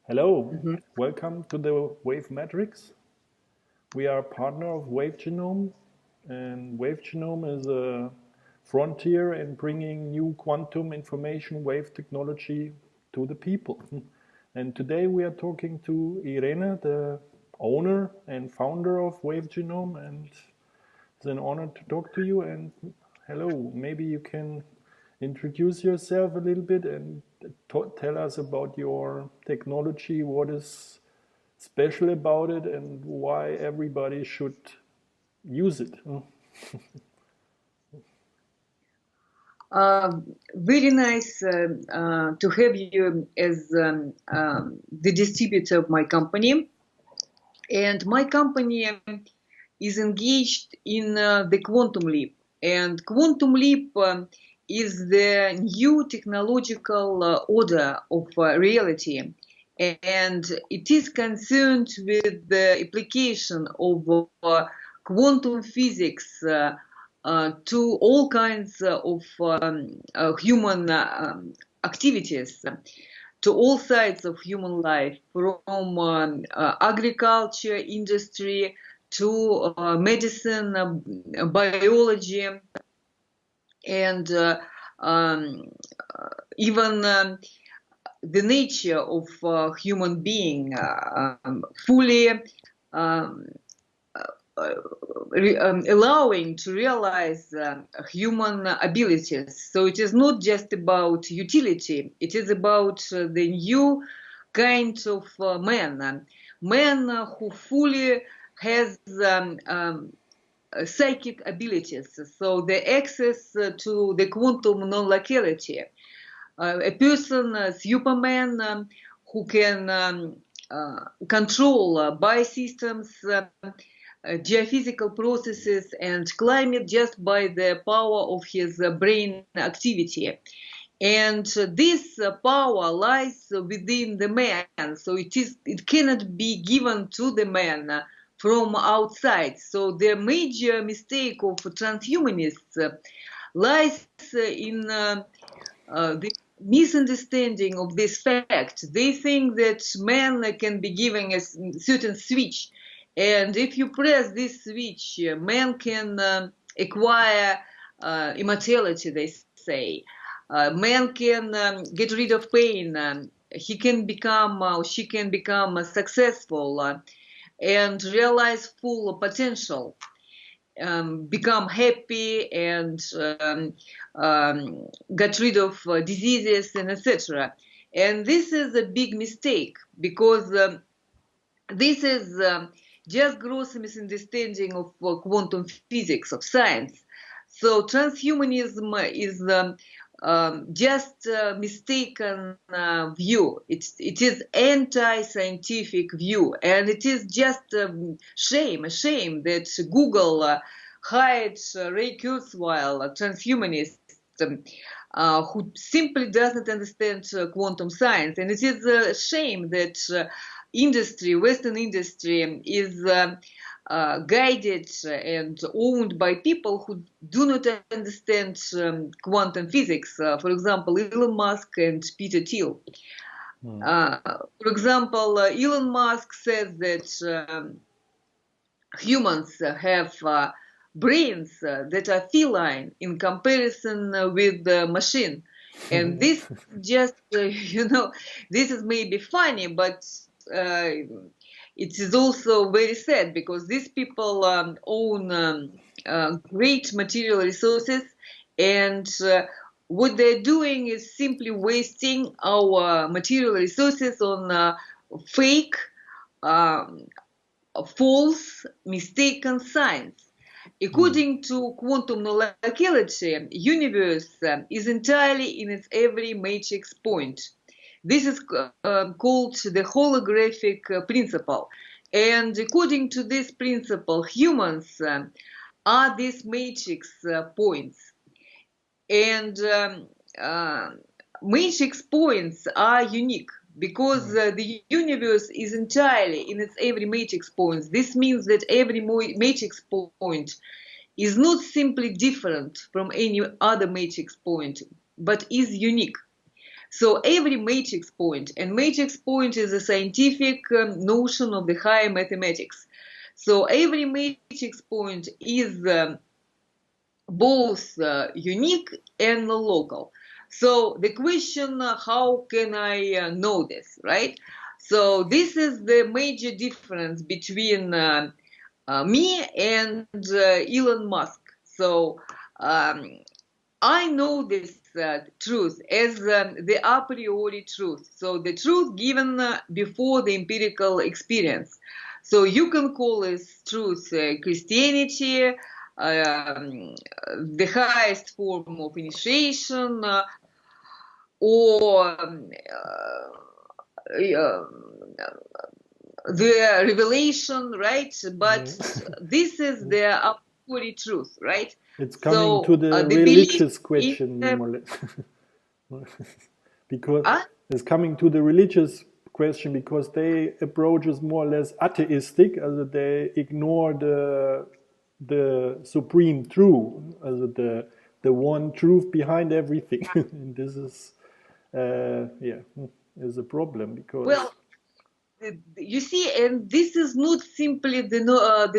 Hello, welcome to the Wave Matrix. We are a partner of Wave Genome, and Wave Genome is a frontier in bringing new quantum information wave technology to the people. And today we are talking to Irene, the owner and founder of Wave Genome, and it's an honor to talk to you. And hello, maybe you can introduce yourself a little bit and tell us about your technology, what is special about it, and why everybody should use it. Very nice to have you as the distributor of my company. And my company is engaged in the quantum leap. And quantum leap is the new technological order of reality. And it is concerned with the application of quantum physics to all kinds of human activities, to all sides of human life, from agriculture, industry, to medicine, biology, and even the nature of human being, fully allowing to realize human abilities. So it is not just about utility, it is about the new kind of man who fully has psychic abilities, so the access to the quantum non-locality. A person, Superman, who can control biosystems, geophysical processes and climate just by the power of his brain activity. And this power lies within the man, so it cannot be given to the man from outside. So the major mistake of transhumanists lies in the misunderstanding of this fact. They think that man can be given a certain switch, and if you press this switch, man can acquire immortality, they say. Man can get rid of pain. He can become, she can become successful and realize full potential, become happy and get rid of diseases and etc. And this is a big mistake, because this is just gross misunderstanding of quantum physics, of science. So transhumanism is just a mistaken view. It is anti-scientific view, and it is just a shame that Google hired Ray Kurzweil, a transhumanist, who simply doesn't understand quantum science. And it is a shame that industry, Western industry, is guided and owned by people who do not understand quantum physics. For example, Elon Musk and Peter Thiel. For example, Elon Musk says that humans have brains that are feline in comparison with the machine. And this just, this is maybe funny, but it is also very sad, because these people own great material resources, and what they're doing is simply wasting our material resources on fake, false, mistaken science. According to quantum non-locality, universe is entirely in its every matrix point. This is called the holographic principle. And according to this principle, humans are these matrix points. And matrix points are unique, because the universe is entirely in its every matrix point. This means that every matrix point is not simply different from any other matrix point, but is unique. So every matrix point, and matrix point is a scientific notion of the higher mathematics. So every matrix point is both unique and local. So the question, how can I know this, right? So this is the major difference between me and Elon Musk. So I know this truth as the a priori truth. So the truth given before the empirical experience. So you can call this truth Christianity, the highest form of initiation, or the revelation, right? But this is the a priori truth, right? It's coming to the religious question, more or less. Because it's coming to the religious question because they approach is more or less atheistic, as they ignore the supreme truth, as the one truth behind everything. And this is is a problem because. Well, you see, and this is not simply the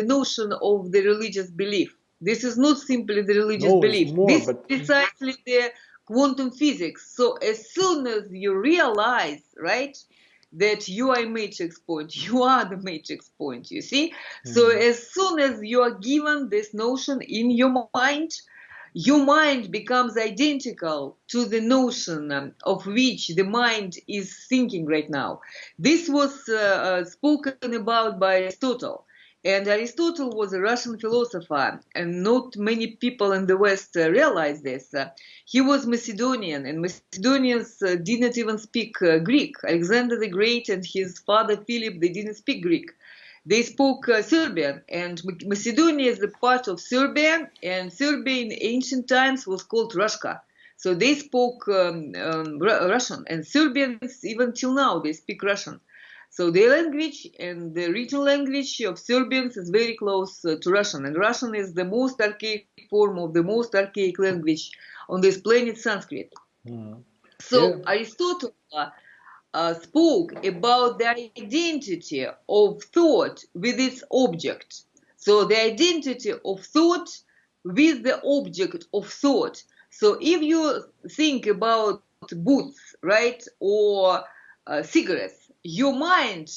notion of the religious belief. This is not simply the religious belief. This is precisely the quantum physics. So as soon as you realize, right, that you are a matrix point, you are the matrix point, you see? So as soon as you are given this notion in your mind becomes identical to the notion of which the mind is thinking right now. This was spoken about by Aristotle. And Aristotle was a Russian philosopher, and not many people in the West realize this. He was Macedonian, and Macedonians didn't even speak Greek. Alexander the Great and his father Philip, they didn't speak Greek. They spoke Serbian, and Macedonia is a part of Serbia, and Serbia in ancient times was called Rushka. So they spoke Russian, and Serbians, even till now, they speak Russian. So their language and the written language of Serbians is very close to Russian, and Russian is the most archaic form of the most archaic language on this planet, Sanskrit. So Aristotle spoke about the identity of thought with its object. So the identity of thought with the object of thought. So if you think about boots, right, or cigarettes, your mind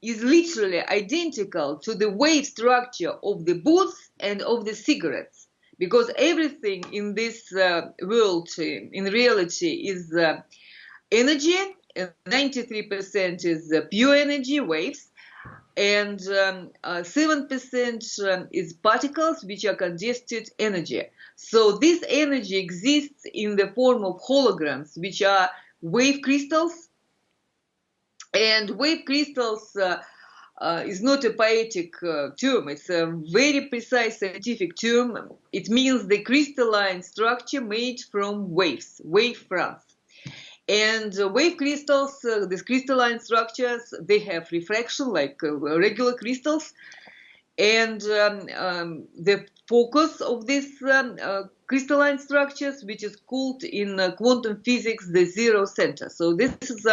is literally identical to the wave structure of the boots and of the cigarettes, because everything in this world, in reality, is energy. 93% is pure energy, waves, and 7% is particles, which are congested energy. So this energy exists in the form of holograms, which are wave crystals. And wave crystals is not a poetic term, it's a very precise scientific term. It means the crystalline structure made from waves, wave fronts. And wave crystals, these crystalline structures, they have refraction like regular crystals. And the focus of these crystalline structures, which is called in quantum physics the zero center. So this is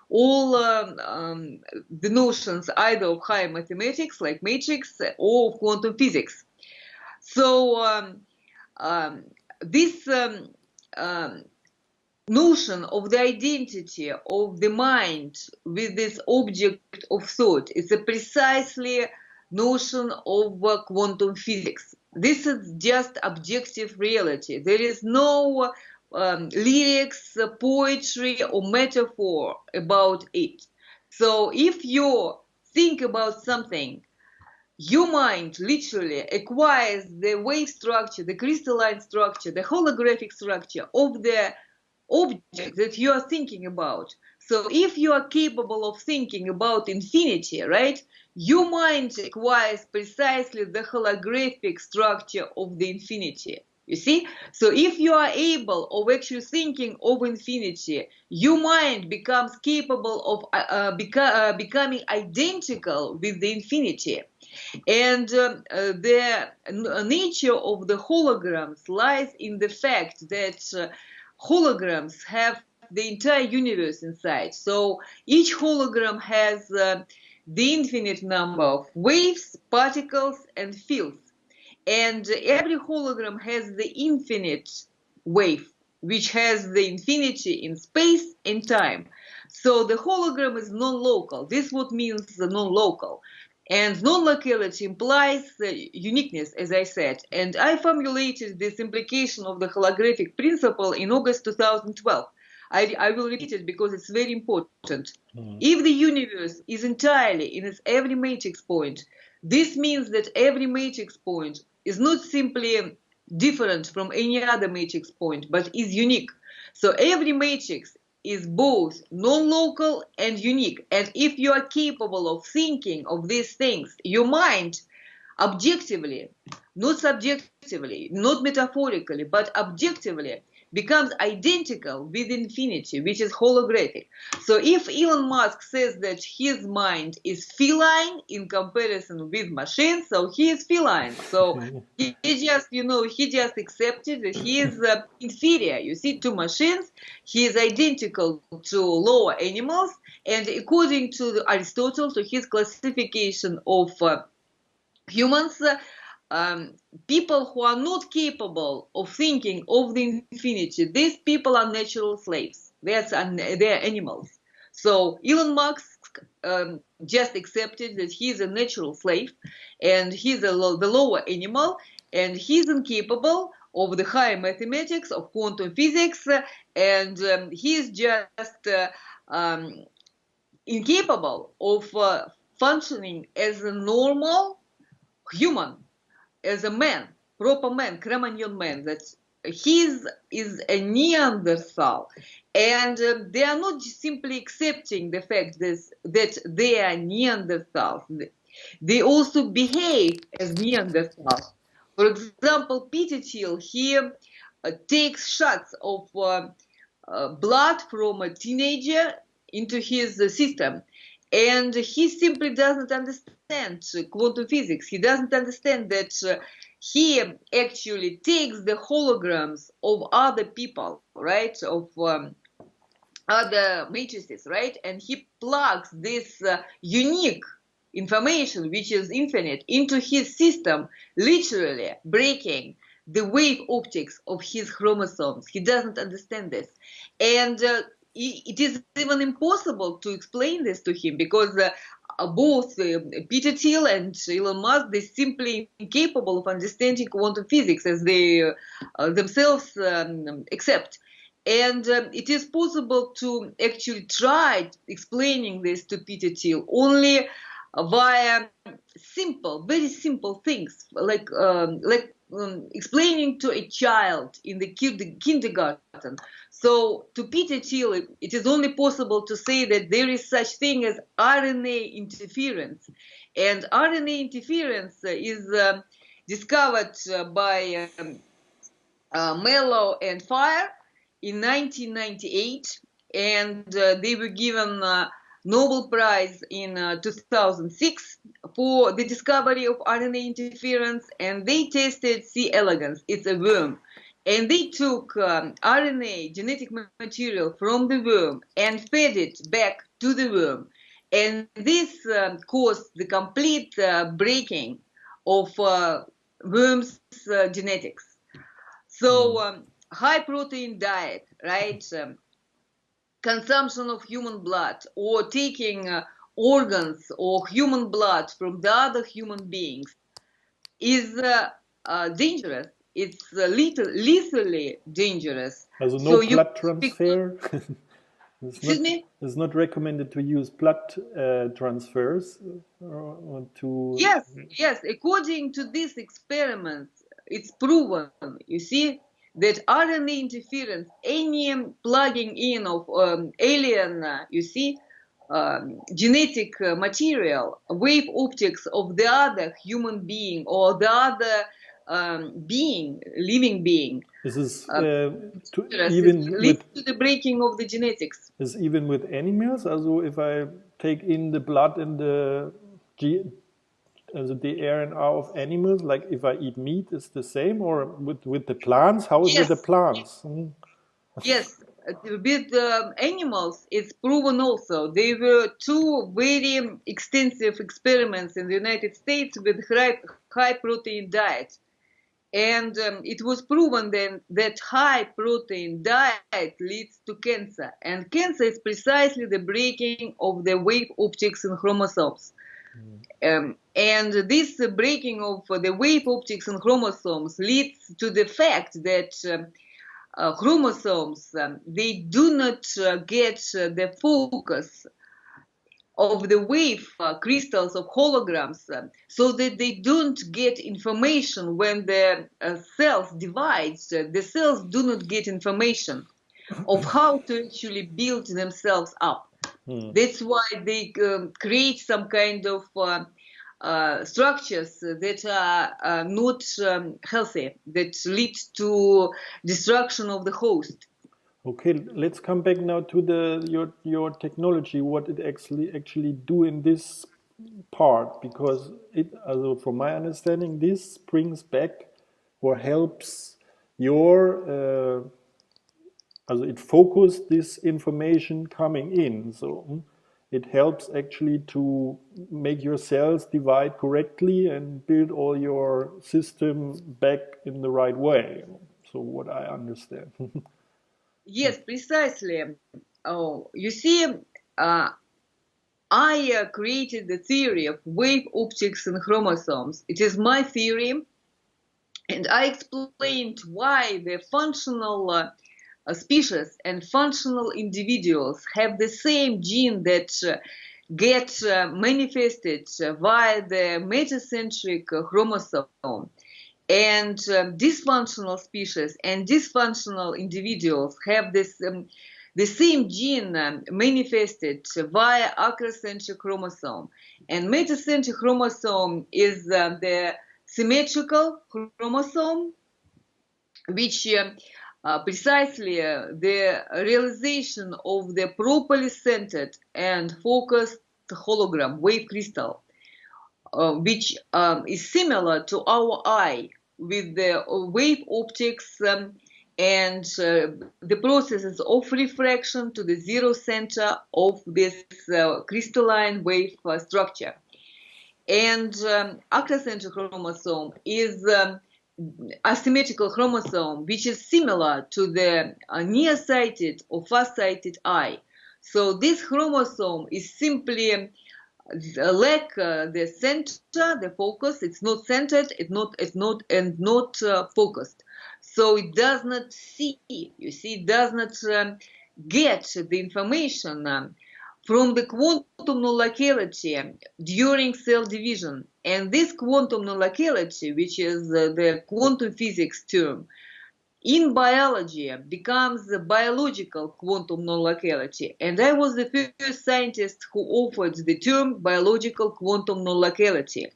all the notions either of higher mathematics like matrix or of quantum physics. So this notion of the identity of the mind with this object of thought is a precisely notion of quantum physics. This is just objective reality. There is no lyrics, poetry, or metaphor about it. So if you think about something, your mind literally acquires the wave structure, the crystalline structure, the holographic structure of the object that you are thinking about. So if you are capable of thinking about infinity, right, your mind acquires precisely the holographic structure of the infinity. You see? So if you are able of actually thinking of infinity, your mind becomes capable of becoming identical with the infinity. And the nature of the holograms lies in the fact that holograms have the entire universe inside. So each hologram has the infinite number of waves, particles, and fields. And every hologram has the infinite wave, which has the infinity in space and time. So the hologram is non-local. This is what means non-local. And non-locality implies uniqueness, as I said. And I formulated this implication of the holographic principle in August 2012. I will repeat it because it's very important. If the universe is entirely in its every matrix point, this means that every matrix point is not simply different from any other matrix point, but is unique. So every matrix is both non-local and unique. And if you are capable of thinking of these things, your mind objectively, not subjectively, not metaphorically, but objectively becomes identical with infinity, which is holographic. So if Elon Musk says that his mind is feline in comparison with machines, so he is feline. So he just, he just accepted that he is inferior, you see, to machines. He is identical to lower animals. And according to Aristotle, to his classification of humans, people who are not capable of thinking of the infinity, these people are natural slaves. They're animals. So Elon Musk just accepted that he's a natural slave, and he's the lower animal, and he's incapable of the higher mathematics, of quantum physics, and he's just incapable of functioning as a normal human, as a man, proper man, Cro-Magnon man. That his is a Neanderthal, and they are not simply accepting the fact that they are Neanderthals. They also behave as Neanderthals. For example, Peter Thiel, he takes shots of blood from a teenager into his system. And he simply doesn't understand quantum physics. He doesn't understand that he actually takes the holograms of other people, right, of other matrices, right, and he plugs this unique information, which is infinite, into his system, literally breaking the wave optics of his chromosomes. He doesn't understand this. And it is even impossible to explain this to him, because both Peter Thiel and Elon Musk, they're simply incapable of understanding quantum physics, as they themselves accept. And it is possible to actually try explaining this to Peter Thiel only via simple, very simple things, like explaining to a child in the kindergarten. So to Peter Thiel, it is only possible to say that there is such thing as RNA interference. And RNA interference is discovered by Mello and Fire in 1998, and they were given Nobel Prize in 2006 for the discovery of RNA interference, and they tested C. elegans, it's a worm. And they took RNA, genetic material from the worm, and fed it back to the worm. And this caused the complete breaking of worms' genetics. So high protein diet, right? Consumption of human blood, or taking organs or human blood from the other human beings is dangerous. It's lethally dangerous. Also no blood transfer. Excuse me? It's not recommended to use blood transfers to... Yes. According to this experiment, it's proven, you see, that RNA interference, any plugging in of alien, you see, genetic material, wave optics of the other human being or the other living being, this is even leads to the breaking of the genetics. Is even with animals? Also, if I take in the blood and the RNA of animals, like if I eat meat, is the same, or with the plants? How is it with the plants? Yes, with animals, it's proven also. There were two very extensive experiments in the United States with high protein diet. And it was proven then that high protein diet leads to cancer. And cancer is precisely the breaking of the wave optics in chromosomes. And this breaking of the wave optics in chromosomes leads to the fact that chromosomes, they do not get the focus of the wave crystals of holograms, so that they don't get information when the cells divide. The cells do not get information of how to actually build themselves up. That's why they create some kind of structures that are not healthy, that lead to destruction of the host. Okay, let's come back now to your technology. What it actually do in this part, because from my understanding, this brings back or helps your it focus this information coming in. So it helps actually to make your cells divide correctly and build all your system back in the right way. So what I understand. Yes, precisely. Oh, you see, I created the theory of wave optics in chromosomes. It is my theory, and I explained why the functional species and functional individuals have the same gene that get manifested via the metacentric chromosome. And dysfunctional species and dysfunctional individuals have this the same gene manifested via acrocentric chromosome. And metacentric chromosome is the symmetrical chromosome, which precisely the realization of the properly centered and focused hologram wave crystal, which is similar to our eye with the wave optics and the processes of refraction to the zero center of this crystalline wave structure. And acrocentric chromosome is asymmetrical chromosome, which is similar to the nearsighted or far-sighted eye. So this chromosome is simply lack the center, the focus. It's not centered, it's not focused. So it does not see. You see, it does not get the information from the quantum non-locality during cell division. And this quantum non-locality, which is the quantum physics term, in biology becomes the biological quantum non-locality. And I was the first scientist who offered the term biological quantum non-locality.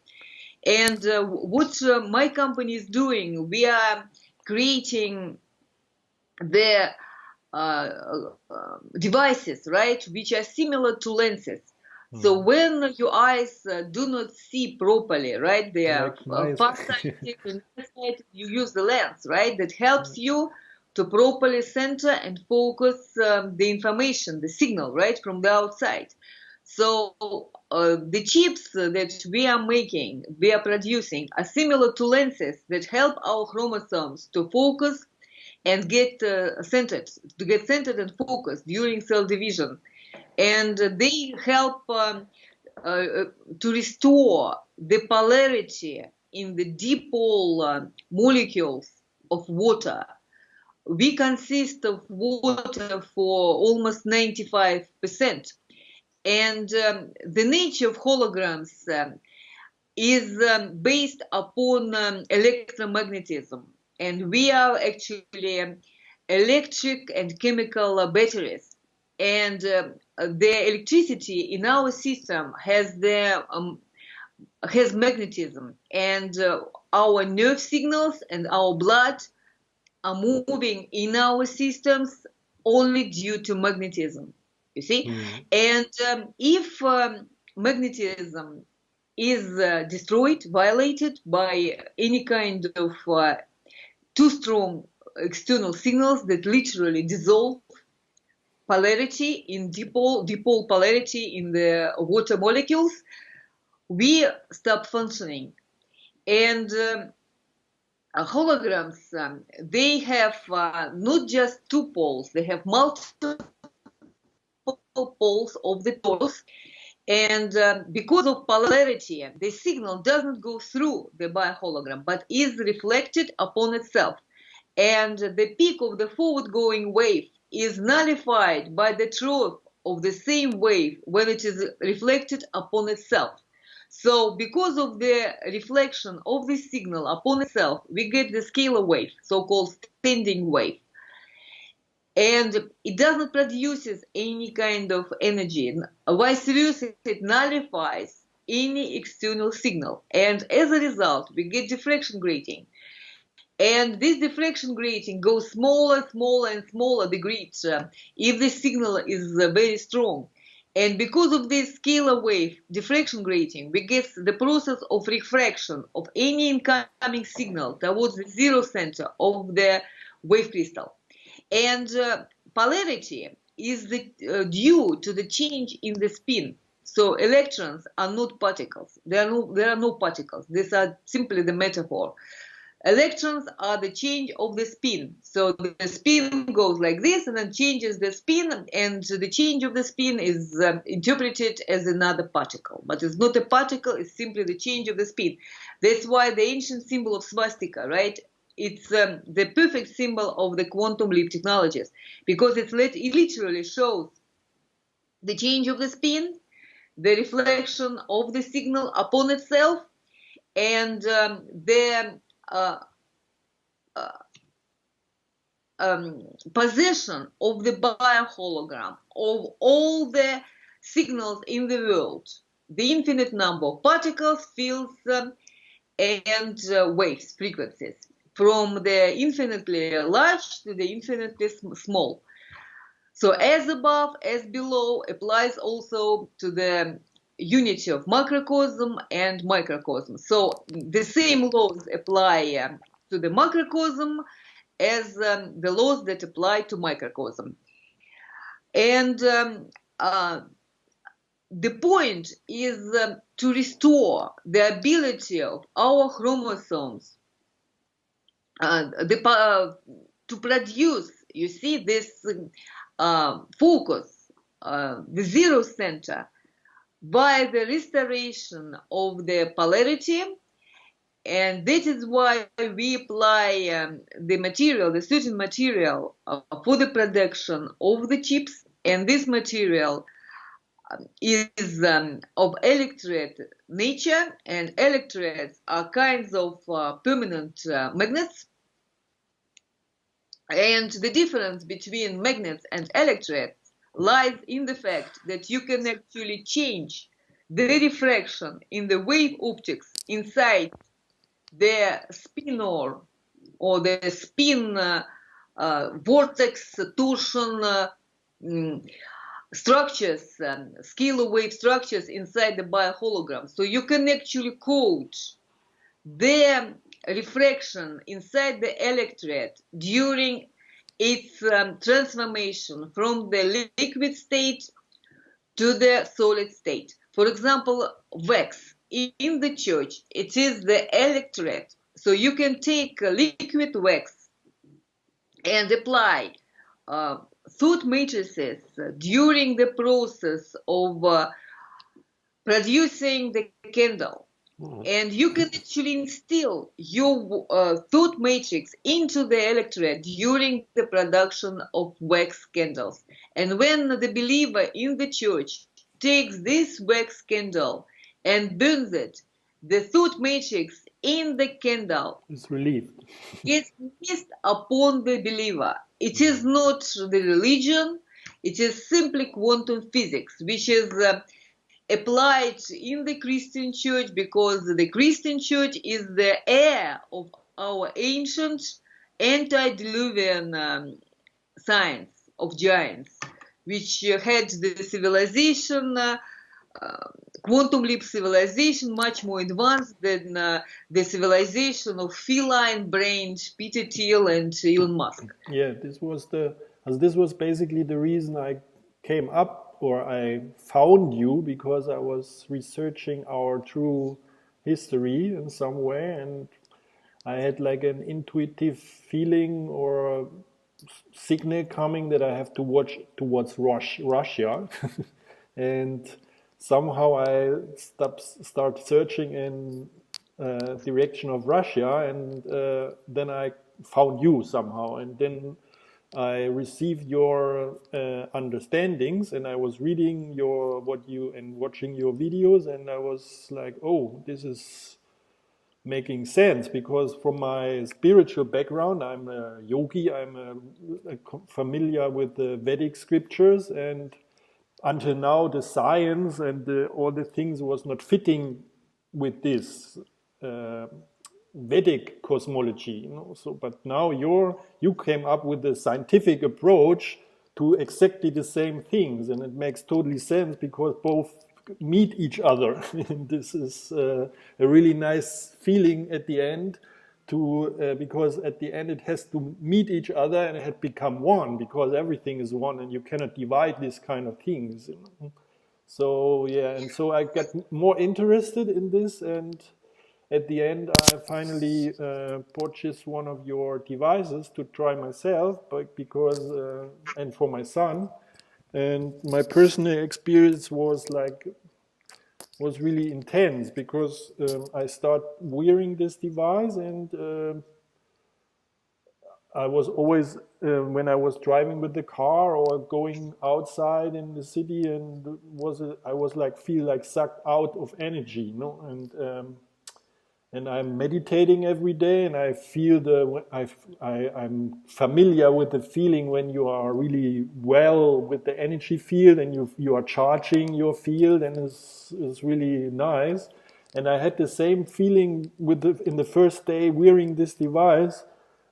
And what my company is doing, we are creating the devices, right, which are similar to lenses. So when your eyes do not see properly, right, they are far-sighted and nearsighted, you use the lens, right, that helps you to properly center and focus the information, the signal, right, from the outside. So the chips that we are making, we are producing, are similar to lenses that help our chromosomes to focus and get centered and focused during cell division. And they help to restore the polarity in the dipole molecules of water. We consist of water for almost 95%. And the nature of holograms is based upon electromagnetism. And we are actually electric and chemical batteries. And the electricity in our system has magnetism, and our nerve signals and our blood are moving in our systems only due to magnetism. You see, and if magnetism is destroyed, violated by any kind of too strong external signals that literally dissolve polarity in dipole polarity in the water molecules, we stop functioning. And holograms, they have not just two poles, they have multiple poles of the torus. And because of polarity, the signal doesn't go through the biohologram, but is reflected upon itself. And the peak of the forward-going wave is nullified by the trough of the same wave when it is reflected upon itself. So because of the reflection of the signal upon itself, we get the scalar wave, so-called standing wave. And it doesn't produce any kind of energy. Vice versa, it nullifies any external signal. And as a result, we get diffraction grating. And this diffraction grating goes smaller, smaller, and smaller the grid if the signal is very strong. And because of this scalar wave diffraction grating, we get the process of refraction of any incoming signal towards the zero center of the wave crystal. And polarity is due to the change in the spin. So electrons are not particles. There are no particles. These are simply the metaphor. Electrons are the change of the spin. So the spin goes like this and then changes the spin, and the change of the spin is interpreted as another particle. But it's not a particle, it's simply the change of the spin. That's why the ancient symbol of swastika, right? It's the perfect symbol of the quantum leap technologies, because it literally shows the change of the spin, the reflection of the signal upon itself, and the possession of the biohologram of all the signals in the world, the infinite number of particles, fields, and waves, frequencies, from the infinitely large to the infinitely small. So as above, as below applies also to the unity of macrocosm and microcosm. So the same laws apply to the macrocosm as the laws that apply to microcosm. And the point is to restore the ability of our chromosomes to produce, you see, this focus, the zero center, by the restoration of the polarity. And that is why we apply the material, the certain material, for the production of the chips. And this material is of electret nature, and electrets are kinds of permanent magnets. And the difference between magnets and electrets lies in the fact that you can actually change the refraction in the wave optics inside the spinor or the spin vortex torsion structures, scalar wave structures inside the biohologram. So you can actually code the refraction inside the electret during its transformation from the liquid state to the solid state. For example, wax in the church, it is the electret. So you can take liquid wax and apply thought matrices during the process of producing the candle. And you can actually instill your thought matrix into the electret during the production of wax candles. And when the believer in the church takes this wax candle and burns it, the thought matrix in the candle is relieved. Gets missed upon the believer. It is not the religion, it is simply quantum physics, which is applied in the Christian church, because the Christian church is the heir of our ancient antediluvian science of giants, which had the civilization, quantum leap civilization, much more advanced than the civilization of feline-brained Peter Thiel and Elon Musk. Yeah, this was the as this was basically the reason I came up, or I found you, because I was researching our true history in some way, and I had like an intuitive feeling or a signal coming that I have to watch towards Russia. And somehow I start searching in direction of Russia, and then I found you somehow, and then I received your understandings, and I was reading your what you and watching your videos, and I was like, oh, this is making sense, because from my spiritual background, I'm a yogi, familiar with the Vedic scriptures, and until now the science and all the things was not fitting with this uh, Vedic cosmology, you know. So, but now you came up with a scientific approach to exactly the same things, and it makes totally sense because both meet each other. And this is a really nice feeling at the end, to because at the end it has to meet each other and it had become one, because everything is one and you cannot divide these kind of things, you know? So yeah, and so I got more interested in this, and at the end I finally purchased one of your devices to try myself, but because and for my son, and my personal experience was really intense, because I start wearing this device, and I was always when I was driving with the car or going outside in the city, and I was like feel like sucked out of energy, you know, and I'm meditating every day, and I feel I'm familiar with the feeling when you are really well with the energy field, and you are charging your field, and it's really nice. And I had the same feeling in the first day wearing this device,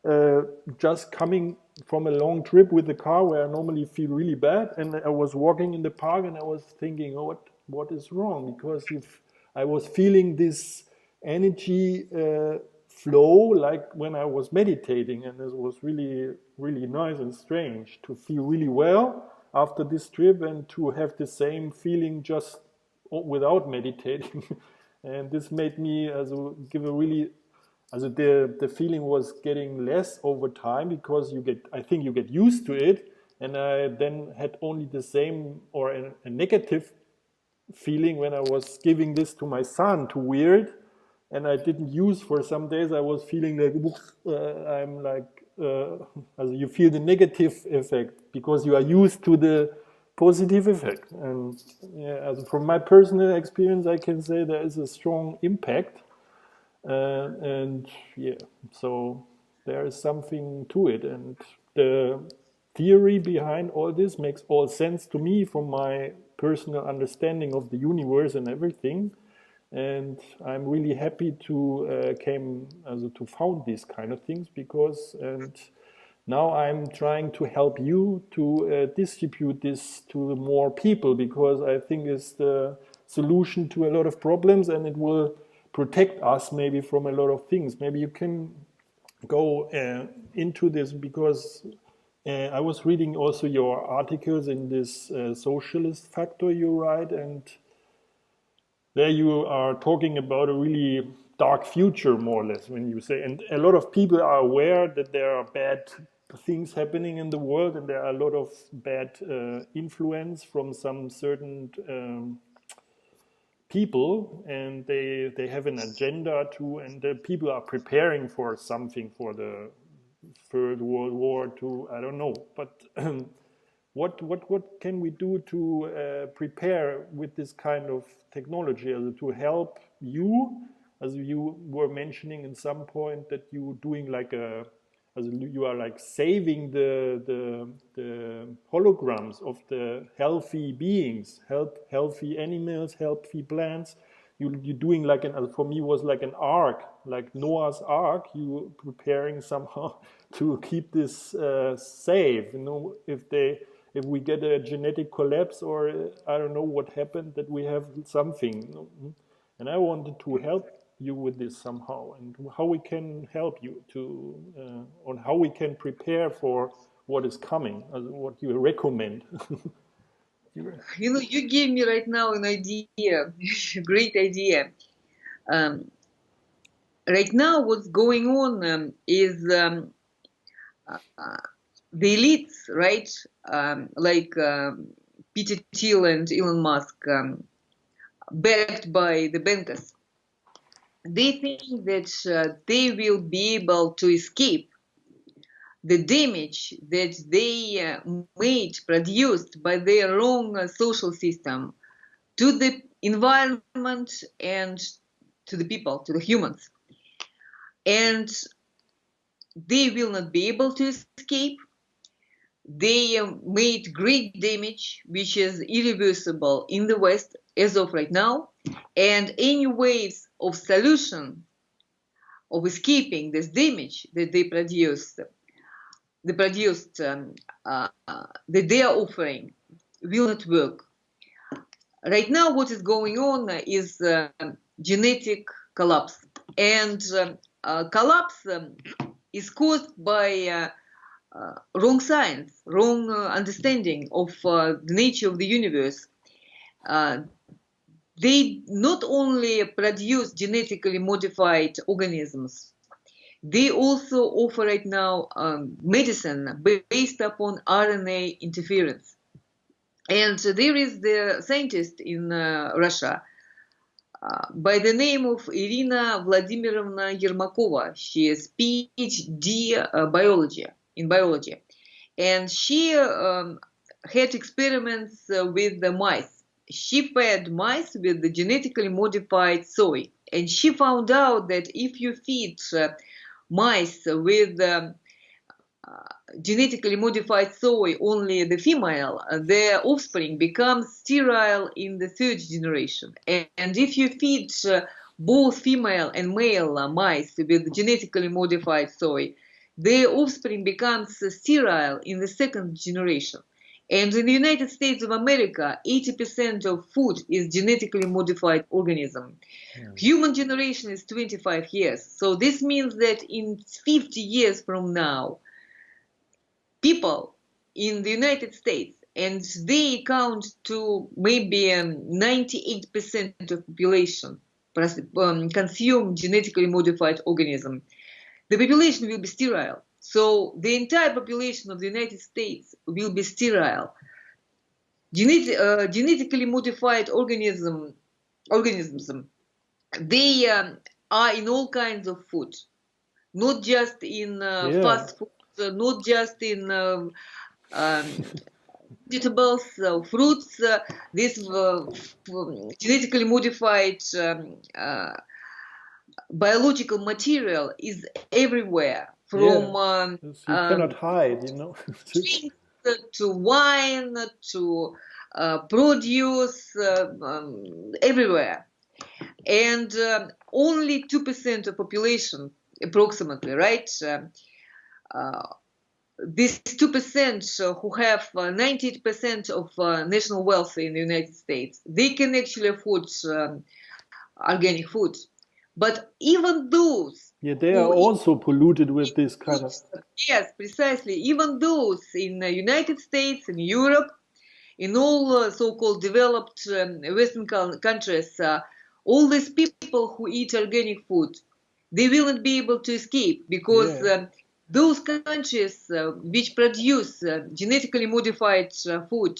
uh, just coming from a long trip with the car where I normally feel really bad, and I was walking in the park and I was thinking, oh, what is wrong? Because I was feeling this energy flow like when I was meditating, and it was really really nice and strange to feel really well after this trip and to have the same feeling just without meditating. And this made me give a really the feeling was getting less over time, because I think you get used to it, and I then had only the same or a negative feeling when I was giving this to my son to wear it, and I didn't use for some days. I was feeling like I'm like you feel the negative effect because you are used to the positive effect. And yeah, from my personal experience, I can say there is a strong impact, and yeah, so there is something to it, and the theory behind all this makes all sense to me from my personal understanding of the universe and everything. And I'm really happy to found these kind of things, because and now I'm trying to help you to distribute this to more people, because I think it's the solution to a lot of problems, and it will protect us maybe from a lot of things. Maybe you can go into this, because I was reading also your articles in this socialist factor you write, and there you are talking about a really dark future, more or less, when you say, and a lot of people are aware that there are bad things happening in the world, and there are a lot of bad influence from some certain people, and they have an agenda too, and the people are preparing for something, for the Third World War too. I don't know, but what can we do to prepare with this kind of technology, to help you, as you were mentioning in some point that you doing like as you are like saving the holograms of the healthy beings, healthy animals, healthy plants. You're doing like for me was like an ark, like Noah's ark. You preparing somehow to keep this safe. You know, if we get a genetic collapse, or I don't know what happened, that we have something. You know? And I wanted to help you with this somehow, and how we can help you to on how we can prepare for what is coming, what you recommend. You know, you gave me right now an idea, great idea. Right now, what's going on is the elites, right? Like Peter Thiel and Elon Musk, backed by the bankers. They think that they will be able to escape the damage that they produced by their wrong social system to the environment and to the people, to the humans. And they will not be able to escape. They made great damage, which is irreversible in the West as of right now. And any ways of solution, of escaping this damage that they produced, that they are offering, will not work. Right now, what is going on is genetic collapse. And collapse is caused by wrong science, wrong understanding of the nature of the universe. They not only produce genetically modified organisms, they also offer right now medicine based upon RNA interference. And there is the scientist in Russia by the name of Irina Vladimirovna Yermakova. She is PhD in biology. And she had experiments with the mice. She fed mice with the genetically modified soy. And she found out that if you feed mice with genetically modified soy, only the female, their offspring becomes sterile in the third generation. And if you feed both female and male mice with genetically modified soy, their offspring becomes sterile in the second generation. And in the United States of America, 80% of food is genetically modified organism. Human generation is 25 years. So this means that in 50 years from now, people in the United States, and they account to maybe 98% of population, consume genetically modified organism, the population will be sterile. So the entire population of the United States will be sterile. Genetically modified organisms, they are in all kinds of food, not just in fast food, not just in vegetables, fruits. This genetically modified biological material is everywhere, from you cannot hide, you know. to wine, to produce, everywhere. And only 2% of population, approximately, right? These 2% who have 98% of national wealth in the United States, they can actually afford organic food. But even those... they are also polluted with this kind of... Yes, precisely. Even those in the United States, in Europe, in all so-called developed Western countries, all these people who eat organic food, they will not be able to escape, because those countries which produce genetically modified food,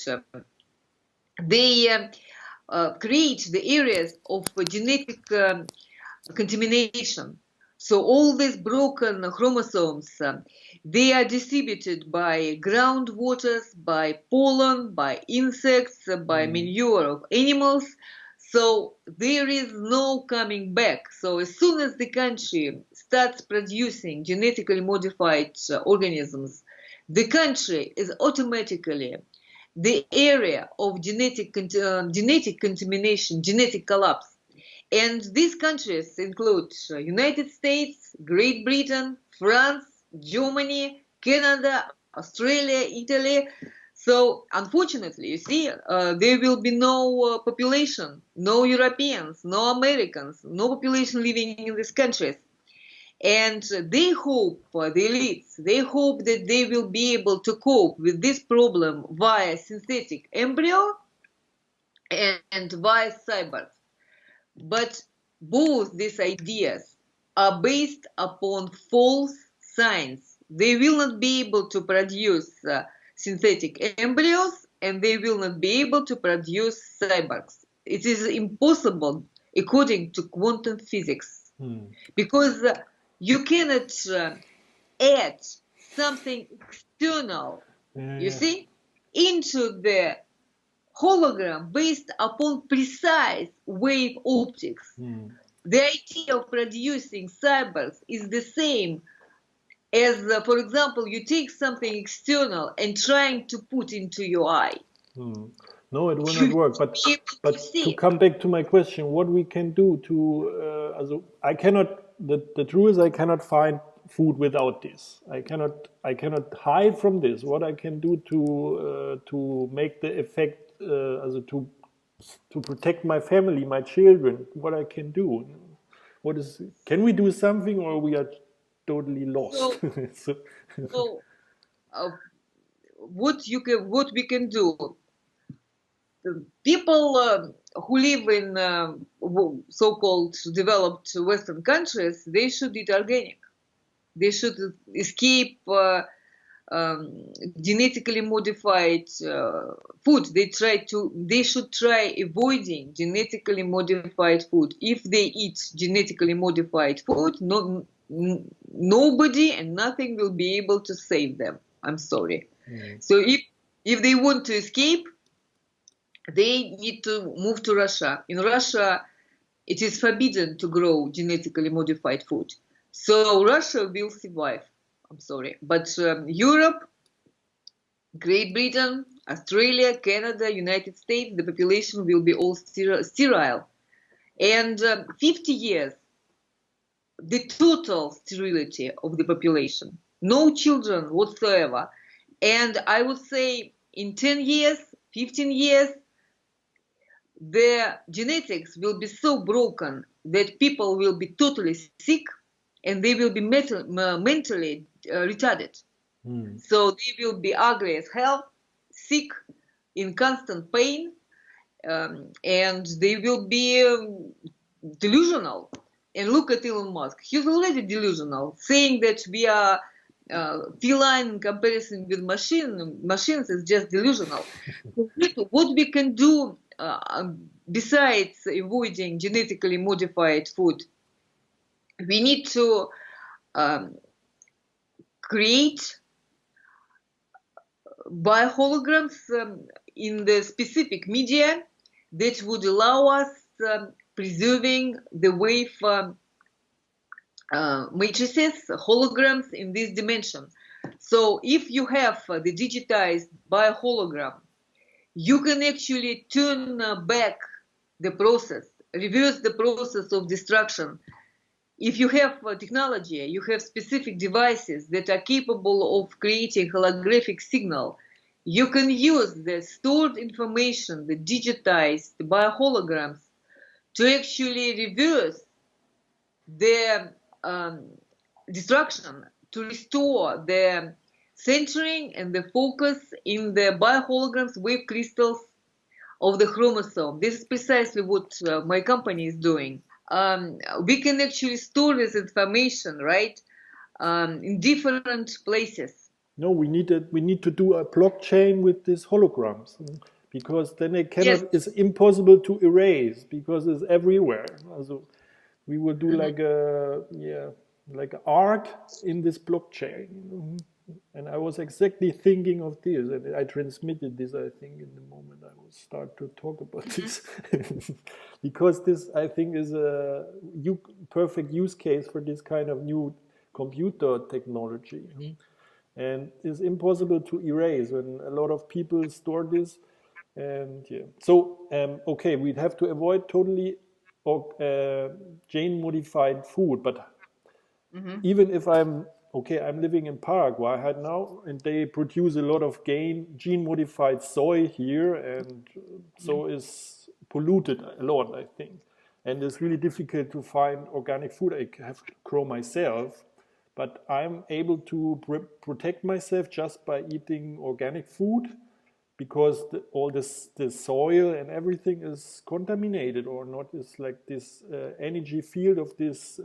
they create the areas of genetic contamination. So all these broken chromosomes, they are distributed by groundwaters, by pollen, by insects, by manure of animals. So there is no coming back. So as soon as the country starts producing genetically modified organisms, the country is automatically the area of genetic contamination, genetic collapse. And these countries include United States, Great Britain, France, Germany, Canada, Australia, Italy. So unfortunately, you see, there will be no population, no Europeans, no Americans, no population living in these countries. And they hope, the elites, they hope that they will be able to cope with this problem via synthetic embryo and via cyborgs. But both these ideas are based upon false science. They will not be able to produce synthetic embryos, and they will not be able to produce cyborgs. It is impossible according to quantum physics, because you cannot add something external, you see, into the hologram based upon precise wave optics. The idea of producing cyborgs is the same as, for example, you take something external and trying to put into your eye. No, it will not work. But to come back to my question, what we can do to, I cannot. The truth is, I cannot find food without this. I cannot hide from this. What I can do to make the effect, to protect my family, my children. What I can do. Can we do something, or we are totally lost? What we can do? People who live in so-called developed Western countries, they should eat organic. They should escape genetically modified food. They should try avoiding genetically modified food. If they eat genetically modified food, nobody and nothing will be able to save them. I'm sorry. So if they want to escape, they need to move to Russia. In Russia, it is forbidden to grow genetically modified food. So Russia will survive. I'm sorry. But Europe, Great Britain, Australia, Canada, United States, the population will be all sterile. And 50 years, the total sterility of the population. No children whatsoever. And I would say in 10 years, 15 years, the genetics will be so broken that people will be totally sick and they will be mentally retarded. So they will be ugly as hell, sick, in constant pain, and they will be delusional. And look at Elon Musk. He's already delusional, saying that we are feline in comparison with machines is just delusional. What we can do besides avoiding genetically modified food, we need to create bioholograms in the specific media that would allow us preserving the wave matrices, holograms in this dimension. So if you have the digitized biohologram, you can actually turn back the process, reverse the process of destruction. If you have technology, you have specific devices that are capable of creating holographic signal, you can use the stored information, the digitized bioholograms, to actually reverse the destruction, to restore the centering and the focus in the bioholograms wave crystals of the chromosome. This is precisely what my company is doing. We can actually store this information, right, in different places. No, we need to do a blockchain with these holograms, because then it cannot. Yes. It's impossible to erase because it's everywhere. Also, we will do like an art in this blockchain. And I was exactly thinking of this, and I transmitted this, I think, in the moment I will start to talk about this. Because this, I think, is a perfect use case for this kind of new computer technology. And it's impossible to erase when a lot of people store this. And so, okay, we'd have to avoid totally gene-modified food, but even if I'm living in Paraguay right now, and they produce a lot of gene-modified soy here, and so is polluted a lot, I think. and it's really difficult to find organic food. I have to grow myself, but I'm able to protect myself just by eating organic food, because all this the soil and everything is contaminated or not. It's like this energy field of this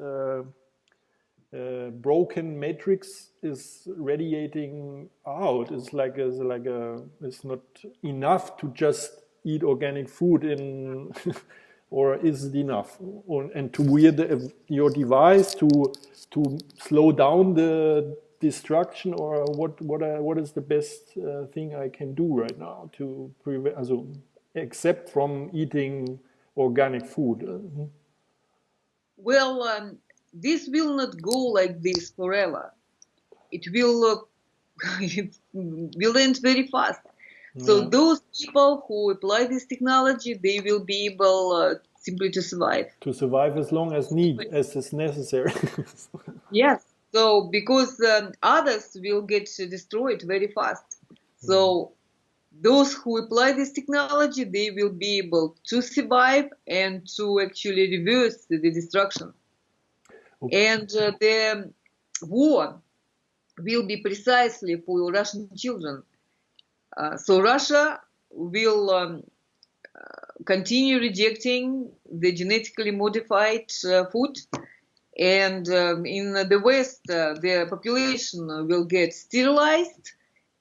broken matrix is radiating out. It's like it's not enough to just eat organic food in or is it enough? And to wear your device to slow down the destruction, or what is the best thing I can do right now to prevent, also, except from eating organic food? Well, this will not go like this forever. It will it will end very fast. So those people who apply this technology, they will be able simply to survive. To survive as long as is necessary. Yes. So because others will get destroyed very fast. So those who apply this technology, they will be able to survive and to actually reverse the destruction. Okay. And the war will be precisely for Russian children. So Russia will continue rejecting the genetically modified food, and in the West, the population will get sterilized,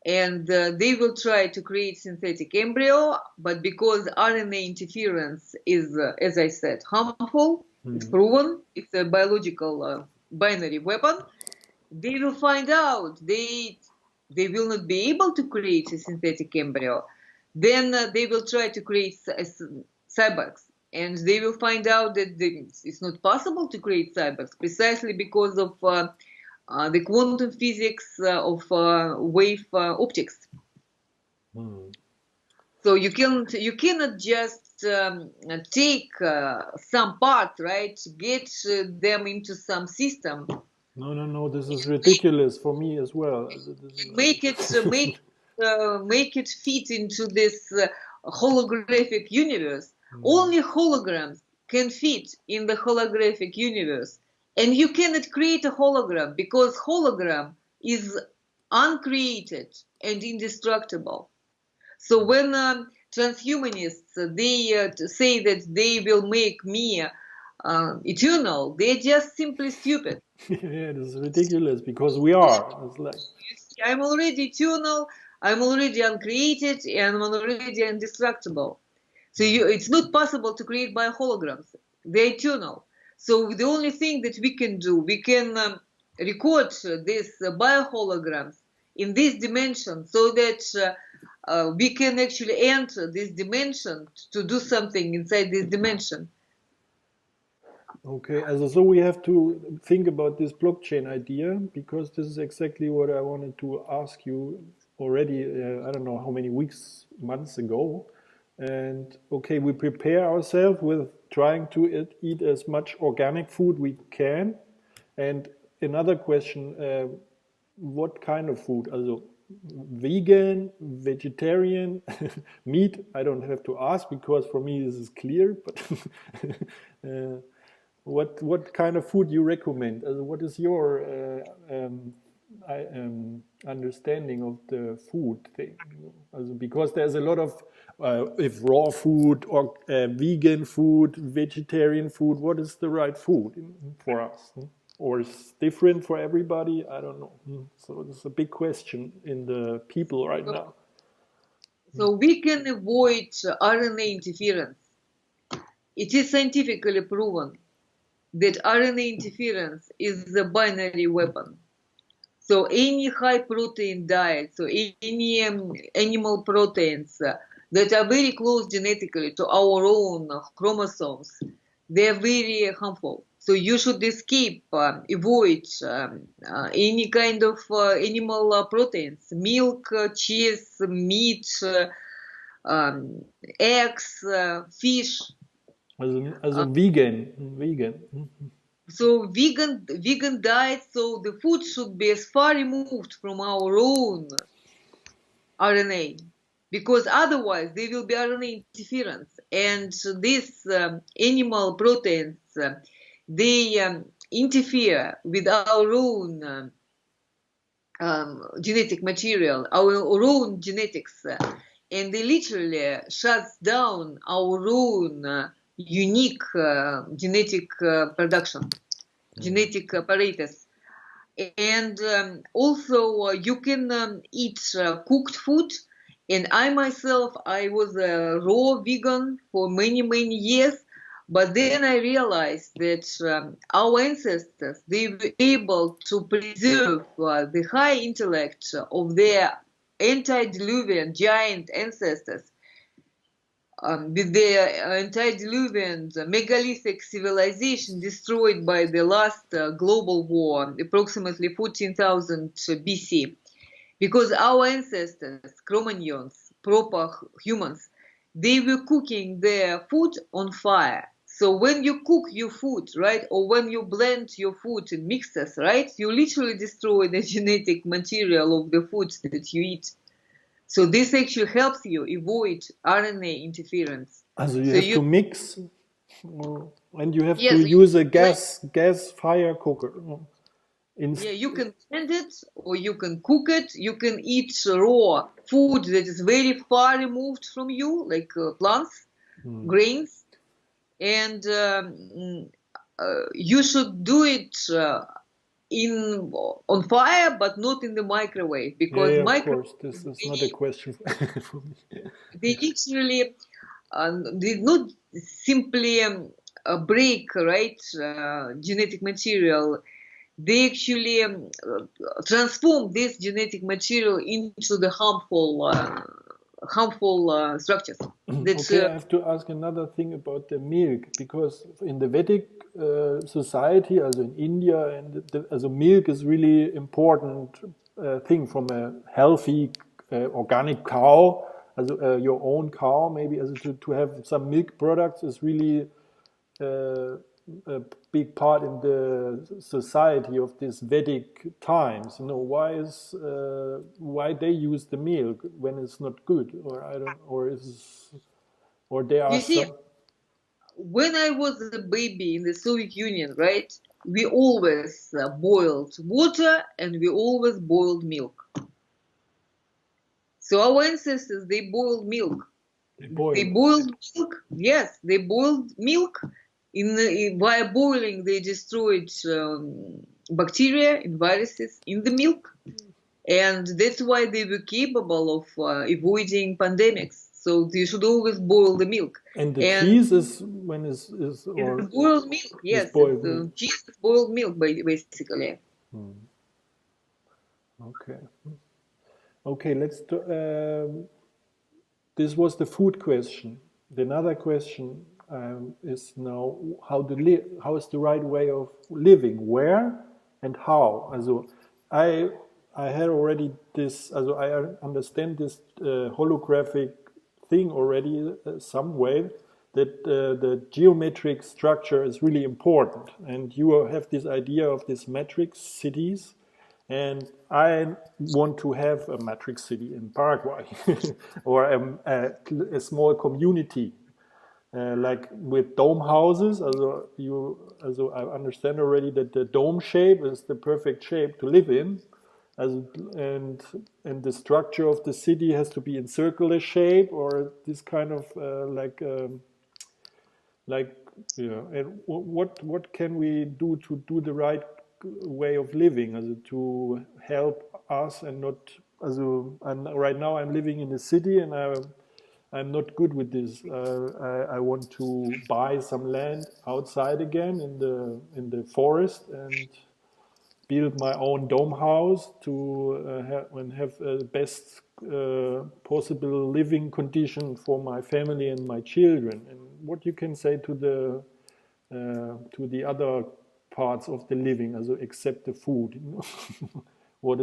and they will try to create synthetic embryo, but because RNA interference is, as I said, harmful, it's proven, it's a biological binary weapon, they will find out they will not be able to create a synthetic embryo. Then they will try to create cyborgs, and they will find out that it's not possible to create cyborgs precisely because of the quantum physics of wave optics. So you cannot just take some parts, right? Get them into some system. No. This is ridiculous for me as well. Make it fit into this holographic universe. Only holograms can fit in the holographic universe, and you cannot create a hologram because hologram is uncreated and indestructible. So when transhumanists they say that they will make me eternal, they're just simply stupid. Yeah, this is ridiculous because we are. It's like, I'm already eternal, I'm already uncreated, and I'm already indestructible. So it's not possible to create bioholograms. They're eternal. So the only thing that we can do, we can record these bioholograms in this dimension so that we can actually enter this dimension to do something inside this dimension. Okay, so we have to think about this blockchain idea, because this is exactly what I wanted to ask you already, I don't know how many months ago. And okay, we prepare ourselves with trying to eat as much organic food we can. And another question, what kind of food? Also, vegan, vegetarian, meat, I don't have to ask because for me this is clear, but what kind of food you recommend? What is your understanding of the food thing? Because there's a lot of if raw food or vegan food, vegetarian food, what is the right food for us? Or it's different for everybody? I don't know. So it's a big question in the people right now. So we can avoid RNA interference. It is scientifically proven that RNA interference is a binary weapon. So any high protein diet, so any animal proteins that are very close genetically to our own chromosomes, they are very harmful. So you should avoid any kind of animal proteins, milk, cheese, meat, eggs, fish. As a vegan. So vegan diet, so the food should be as far removed from our own RNA because otherwise there will be RNA interference, and these animal proteins they interfere with our own genetic material, our own genetics, and they literally shuts down our own unique genetic production, genetic apparatus. And also you can eat cooked food. And I myself, I was a raw vegan for many, many years. But then I realized that our ancestors, they were able to preserve the high intellect of their antediluvian giant ancestors with their antediluvian megalithic civilization destroyed by the last global war, approximately 14,000 BC. Because our ancestors, Cro-Magnons, proper humans, they were cooking their food on fire. So when you cook your food, right, or when you blend your food in mixers, right, you literally destroy the genetic material of the food that you eat. So this actually helps you avoid RNA interference. Also you So have to mix, and you have Yes, to use a gas fire cooker. yeah, you can blend it or you can cook it. You can eat raw food that is very far removed from you, like plants, grains, and you should do it on fire, but not in the microwave, because yeah, of microwave course, this is not a question for me. they literally they not simply break, right, genetic material. They actually transform this genetic material into the harmful structures. Okay, I have to ask another thing about the milk, because in the Vedic society, also in India, and also milk is really important thing from a healthy organic cow, also your own cow, maybe, also to have some milk products is really a big part in the society of these Vedic times. You know, why they use the milk when it's not good, or I don't, or there are You see, some. when I was a baby in the Soviet Union, right, we always boiled water and we always boiled milk. So our ancestors, they boiled milk. They boiled milk. Yes, they boiled milk. By boiling, they destroyed bacteria and viruses in the milk, and that's why they were capable of avoiding pandemics. So you should always boil the milk. And the cheese is when is or boiled milk. Yes, boiled milk. Cheese is boiled milk, basically. Okay. Okay, let's do, this was the food question. The another question is now how to live. How is the right way of living? Where and how? Also, I had already this. Also, I understand this holographic thing already some way that the geometric structure is really important, and you have this idea of these matrix cities. And I want to have a matrix city in Paraguay or a small community like with dome houses. Also I understand already that the dome shape is the perfect shape to live in. And the structure of the city has to be in circular shape or this kind of and what can we do to do the right way of living, also to help us and not, also right now I'm living in the city and I'm not good with this. I want to buy some land outside again in the forest and build my own dome house to have the best possible living condition for my family and my children. And what you can say to the other parts of the living, also except the food. You know? what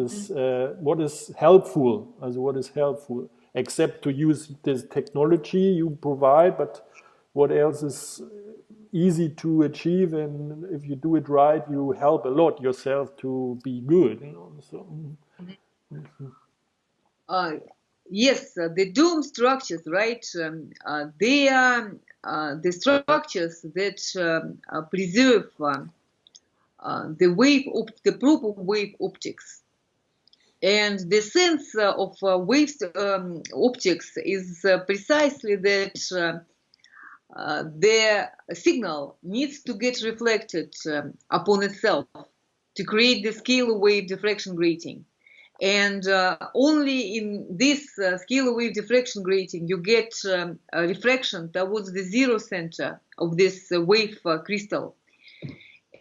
is helpful? Also what is helpful? Except to use this technology you provide, but what else is easy to achieve? And if you do it right, you help a lot yourself to be good. You know? So. Yes, the dome structures, right? They are the structures that preserve the proper wave optics. And the sense of wave optics is precisely that the signal needs to get reflected upon itself to create the scalar wave diffraction grating. And only in this scalar wave diffraction grating you get a refraction towards the zero center of this wave crystal.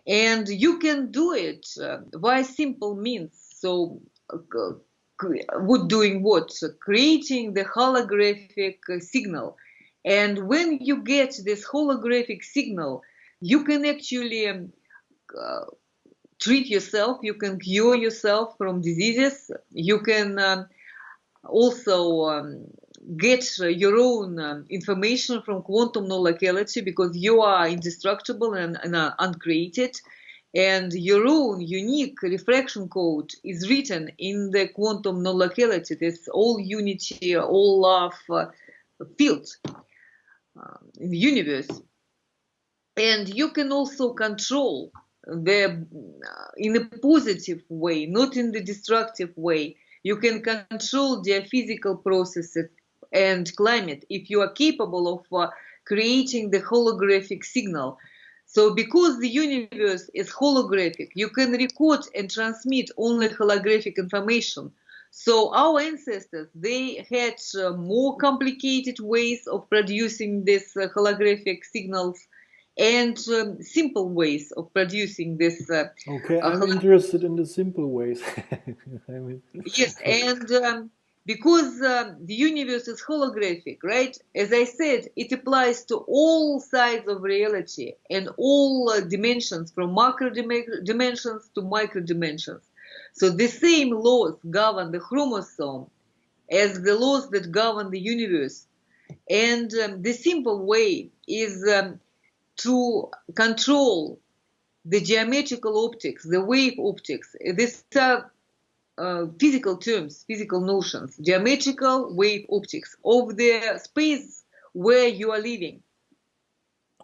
And you can do it via simple means. So doing what? So creating the holographic signal. And when you get this holographic signal, you can actually treat yourself, you can cure yourself from diseases, you can also get your own information from quantum non-locality, because you are indestructible and uncreated, and your own unique refraction code is written in the quantum non-locality, this all unity, all love field in the universe. And you can also control in a positive way, not in the destructive way. You can control geophysical processes and climate if you are capable of creating the holographic signal. So because the universe is holographic, you can record and transmit only holographic information. So our ancestors, they had more complicated ways of producing these holographic signals and simple ways of producing this. Okay, I'm interested in the simple ways. Yes, and because the universe is holographic, right? As I said, it applies to all sides of reality and all dimensions, from macro dimensions to micro dimensions. So the same laws govern the chromosome as the laws that govern the universe. And the simple way is to control the geometrical optics, the wave optics. These are physical terms, physical notions, geometrical wave optics of the space where you are living.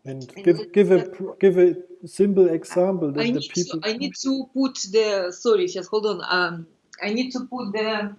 And give a simple example that the people. I need to put the. Sorry, just hold on. I need to put the.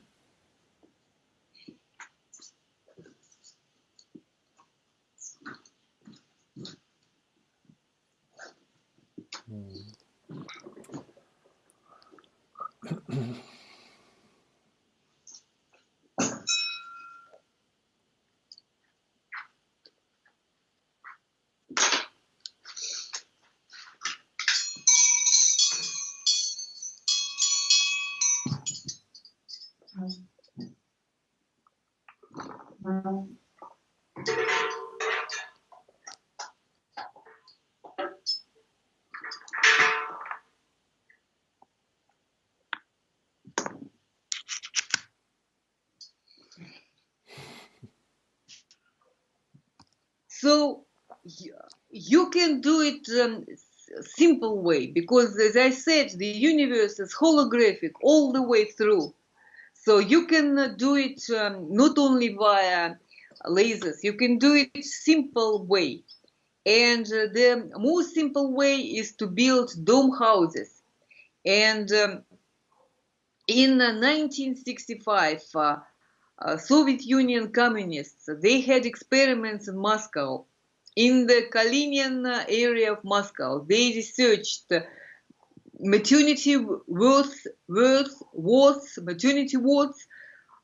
So you can do it simple way, because as I said, the universe is holographic all the way through. So you can do it not only via lasers, you can do it simple way. And the most simple way is to build dome houses. And in 1965, Soviet Union communists, they had experiments in Moscow. In the Kalinin area of Moscow, they researched maternity wards, maternity wards,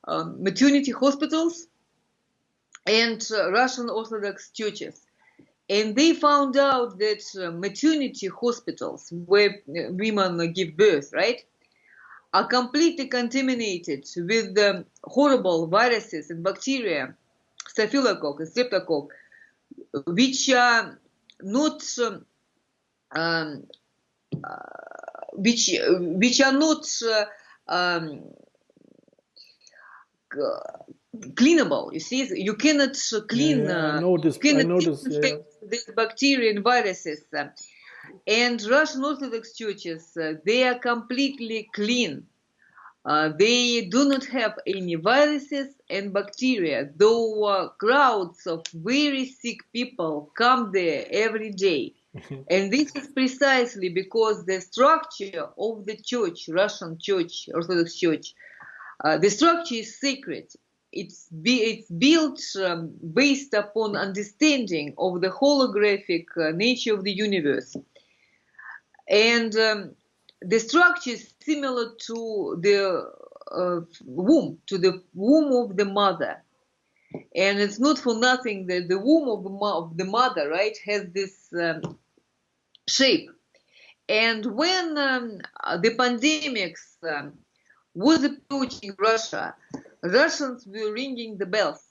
maternity hospitals, and Russian Orthodox churches. And they found out that maternity hospitals, where women give birth, right, are completely contaminated with horrible viruses and bacteria, staphylococcus and streptococcus, which are not which are not cleanable. You see, you cannot clean. I noticed. These bacteria and viruses. And Russian Orthodox churches, they are completely clean. They do not have any viruses and bacteria, though crowds of very sick people come there every day. And this is precisely because the structure of the church, Russian church, Orthodox church, the structure is sacred. It's built based upon understanding of the holographic nature of the universe. And the structure is similar to the womb of the mother. And it's not for nothing that the womb of the mother, right, has this shape. And when the pandemics was approaching Russia, Russians were ringing the bells.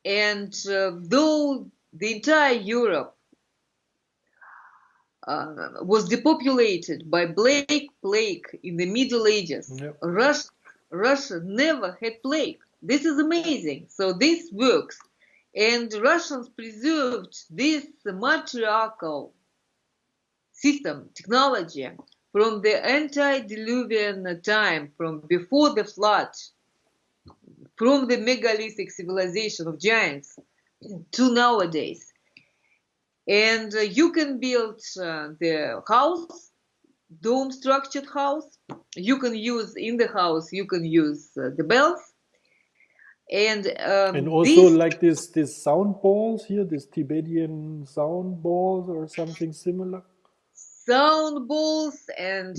And though the entire Europe was depopulated by Black Plague in the Middle Ages, Yep. Russia never had plague. This is amazing. So this works. And Russians preserved this matriarchal system, technology, from the antediluvian time, from before the flood, from the megalithic civilization of giants to nowadays. And you can build the house, dome-structured house. You can use in the house, you can use the bells. And also like this sound balls here, this Tibetan sound balls or something similar. Sound balls and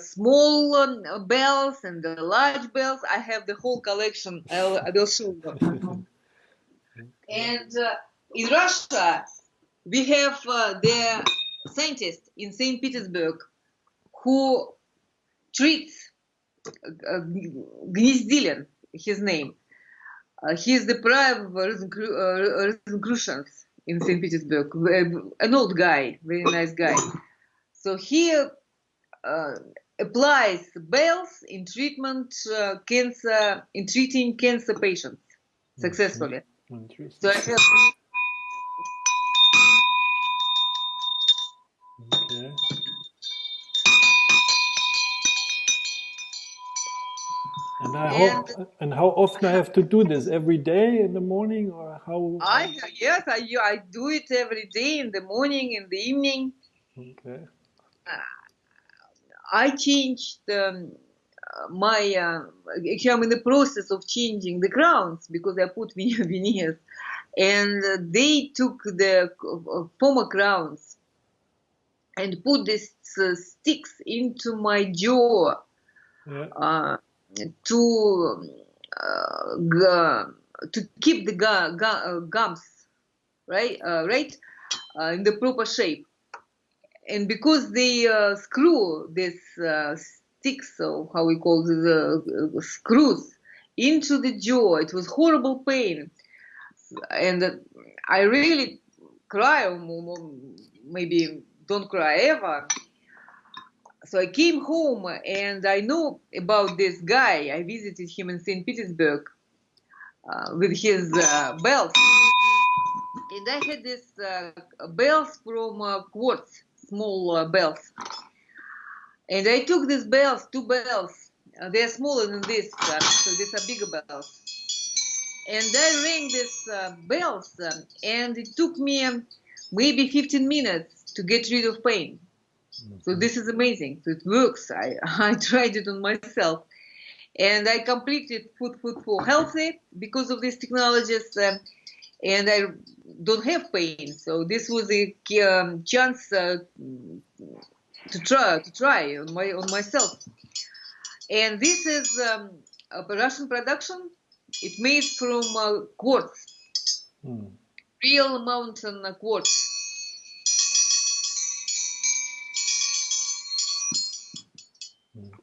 small bells and the large bells. I have the whole collection. I will show you. And in Russia, we have the scientist in St. Petersburg who treats Gnezdilin, his name. He is the prime of Rosicrucians in St. Petersburg, an old guy, very nice guy. So he applies bells in treating cancer patients successfully. So I have. Okay. And how often I have to do this? Every day in the morning, or how? Yes, I do it every day in the morning, in the evening. Okay. I changed actually I'm in the process of changing the crowns because I put veneers, and they took the former crowns and put these sticks into my jaw. Yeah. To keep the gums right in the proper shape, and because they screw this sticks, so how we call the screws, into the jaw, it was horrible pain, and I really cry, or maybe don't cry ever. So I came home and I know about this guy. I visited him in St. Petersburg with his bells. And I had these bells from quartz, small bells. And I took these bells, 2 bells. They're smaller than this, so these are bigger bells. And I rang these bells, and it took me maybe 15 minutes to get rid of pain. So this is amazing. So it works. I tried it on myself, and I completed food for healthy because of these technologies, and I don't have pain. So this was a chance to try on myself. And this is a Russian production. It's made from quartz, real mountain quartz.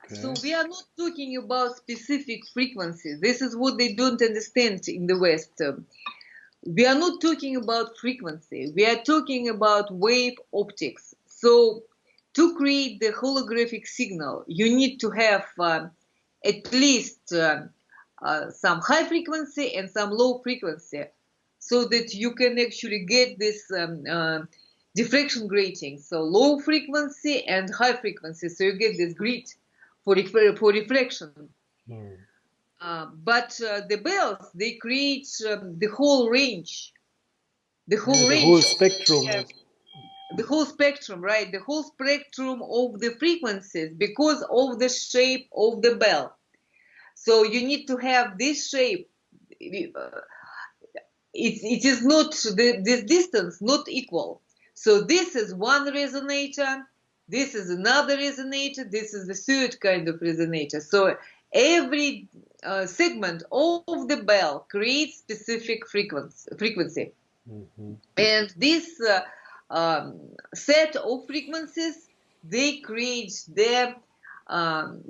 Okay. So we are not talking about specific frequencies. This is what they don't understand in the West. We are not talking about frequency. We are talking about wave optics. So to create the holographic signal, you need to have at least some high frequency and some low frequency, so that you can actually get this diffraction grating. So low frequency and high frequency, so you get this grid for reflection. But the bells, they create the whole range, the whole The range, whole spectrum. the whole spectrum, right? The whole spectrum of the frequencies because of the shape of the bell. So you need to have this shape. It is not this distance not equal. So this is one resonator, this is another resonator, this is the third kind of resonator. So every segment of the bell creates specific frequency. And this set of frequencies, they create the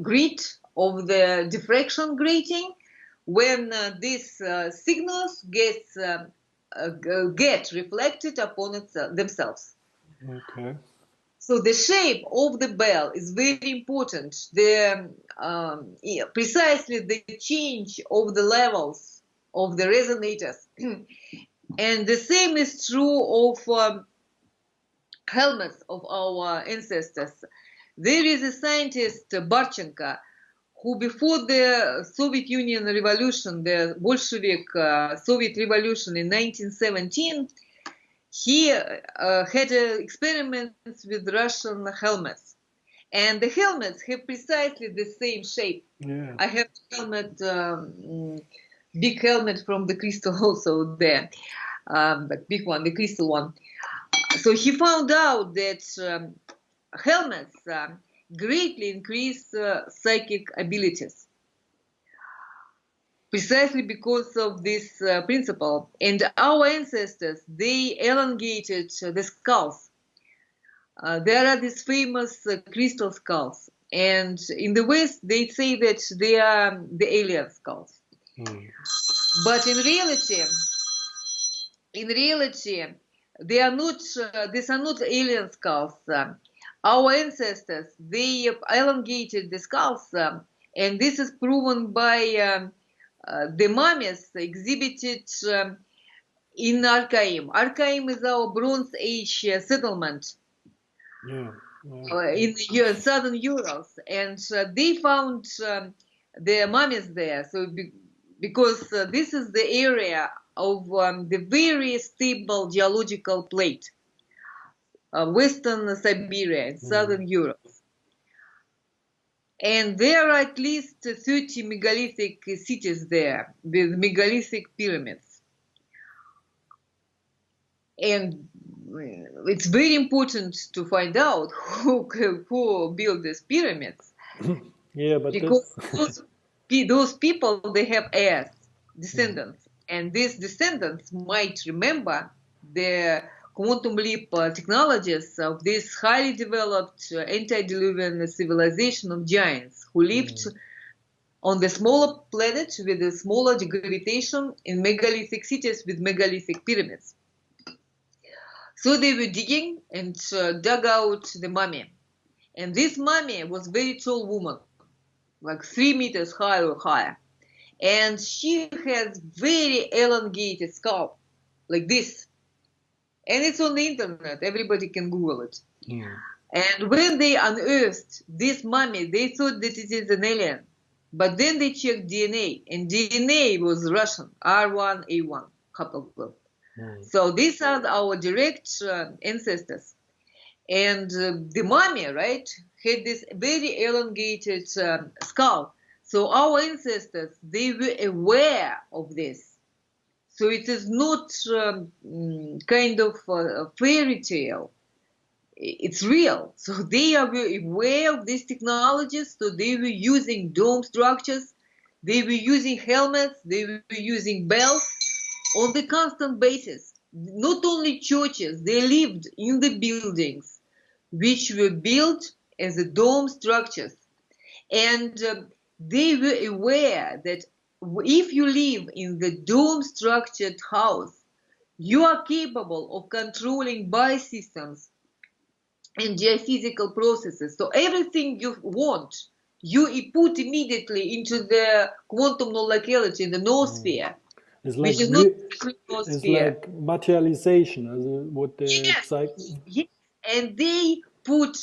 grid of the diffraction grating. When these signals get reflected upon themselves. Okay. So the shape of the bell is very important. The precisely the change of the levels of the resonators, and the same is true of helmets of our ancestors. There is a scientist, Barchenko, who before the Soviet Union revolution, the Bolshevik Soviet revolution in 1917, he had experiments with Russian helmets. And the helmets have precisely the same shape. Yeah. I have a helmet, big helmet from the crystal also there, but big one, the crystal one. So he found out that helmets greatly increase psychic abilities, precisely because of this principle. And our ancestors, they elongated the skulls. There are these famous crystal skulls, and in the West they say that they are the alien skulls. But in reality, they are not. These are not alien skulls. Our ancestors, they elongated the skulls, and this is proven by the mummies exhibited in Arkaim. Arkaim is our Bronze Age settlement in southern Urals, and they found the mummies there. So because this is the area of the very stable geological plate. Western Siberia and southern Europe. And there are at least 30 megalithic cities there with megalithic pyramids. And it's very important to find out who built these pyramids. Yeah, but because those people, they have heirs, descendants. And these descendants might remember the quantum leap technologies of this highly developed antediluvian civilization of giants who lived on the smaller planet with a smaller gravitation in megalithic cities with megalithic pyramids. So they were digging and dug out the mummy. And this mummy was a very tall woman, like 3 meters high or higher. And she has very elongated skull, like this. And it's on the internet. Everybody can Google it. And when they unearthed this mummy, they thought that it is an alien. But then they checked DNA, and DNA was Russian, R1A1 haplogroup. So these are our direct ancestors. And the mummy, right, had this very elongated skull. So our ancestors, they were aware of this. So it is not kind of a fairy tale. It's real. So they are aware of these technologies. So they were using dome structures. They were using helmets. They were using bells on the constant basis. Not only churches, they lived in the buildings which were built as a dome structures. And they were aware that if you live in the dome-structured house, you are capable of controlling biosystems and geophysical processes. So everything you want, you put immediately into the quantum null locality in the noosphere, it's which like is not it's like materialization, what the yes. And they put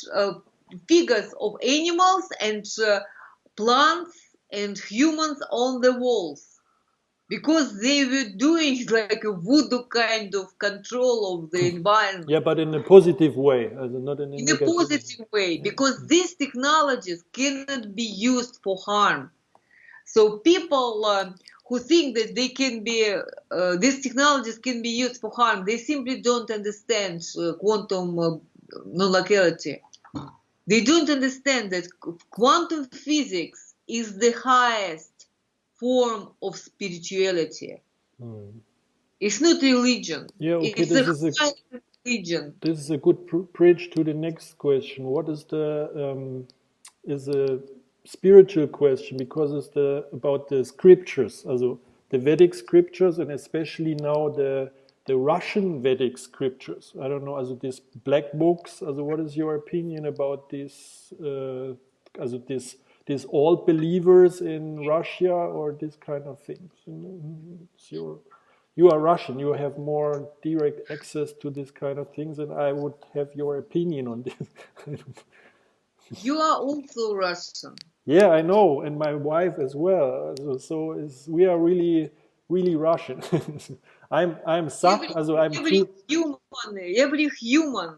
figures of animals and plants and humans on the walls, because they were doing like a voodoo kind of control of the environment. Yeah, but in a positive way, not in a In a negative positive way, because these technologies cannot be used for harm. So people who think that they can be, these technologies can be used for harm, they simply don't understand quantum non-locality. They don't understand that quantum physics is the highest form of spirituality. It's not religion. Yeah, okay, It's this a is high religion. this is a good bridge to the next question. What is is a spiritual question, because it's about the scriptures, also the Vedic scriptures, and especially now the Russian Vedic scriptures. I don't know, also these black books. Also, what is your opinion about these? Also these all believers in Russia, or this kind of things? You are Russian. You have more direct access to this kind of things, and I would have your opinion on this. You are also Russian. Yeah, I know, and my wife as well. We are really, really Russian. I'm Sak, also I'm Every human,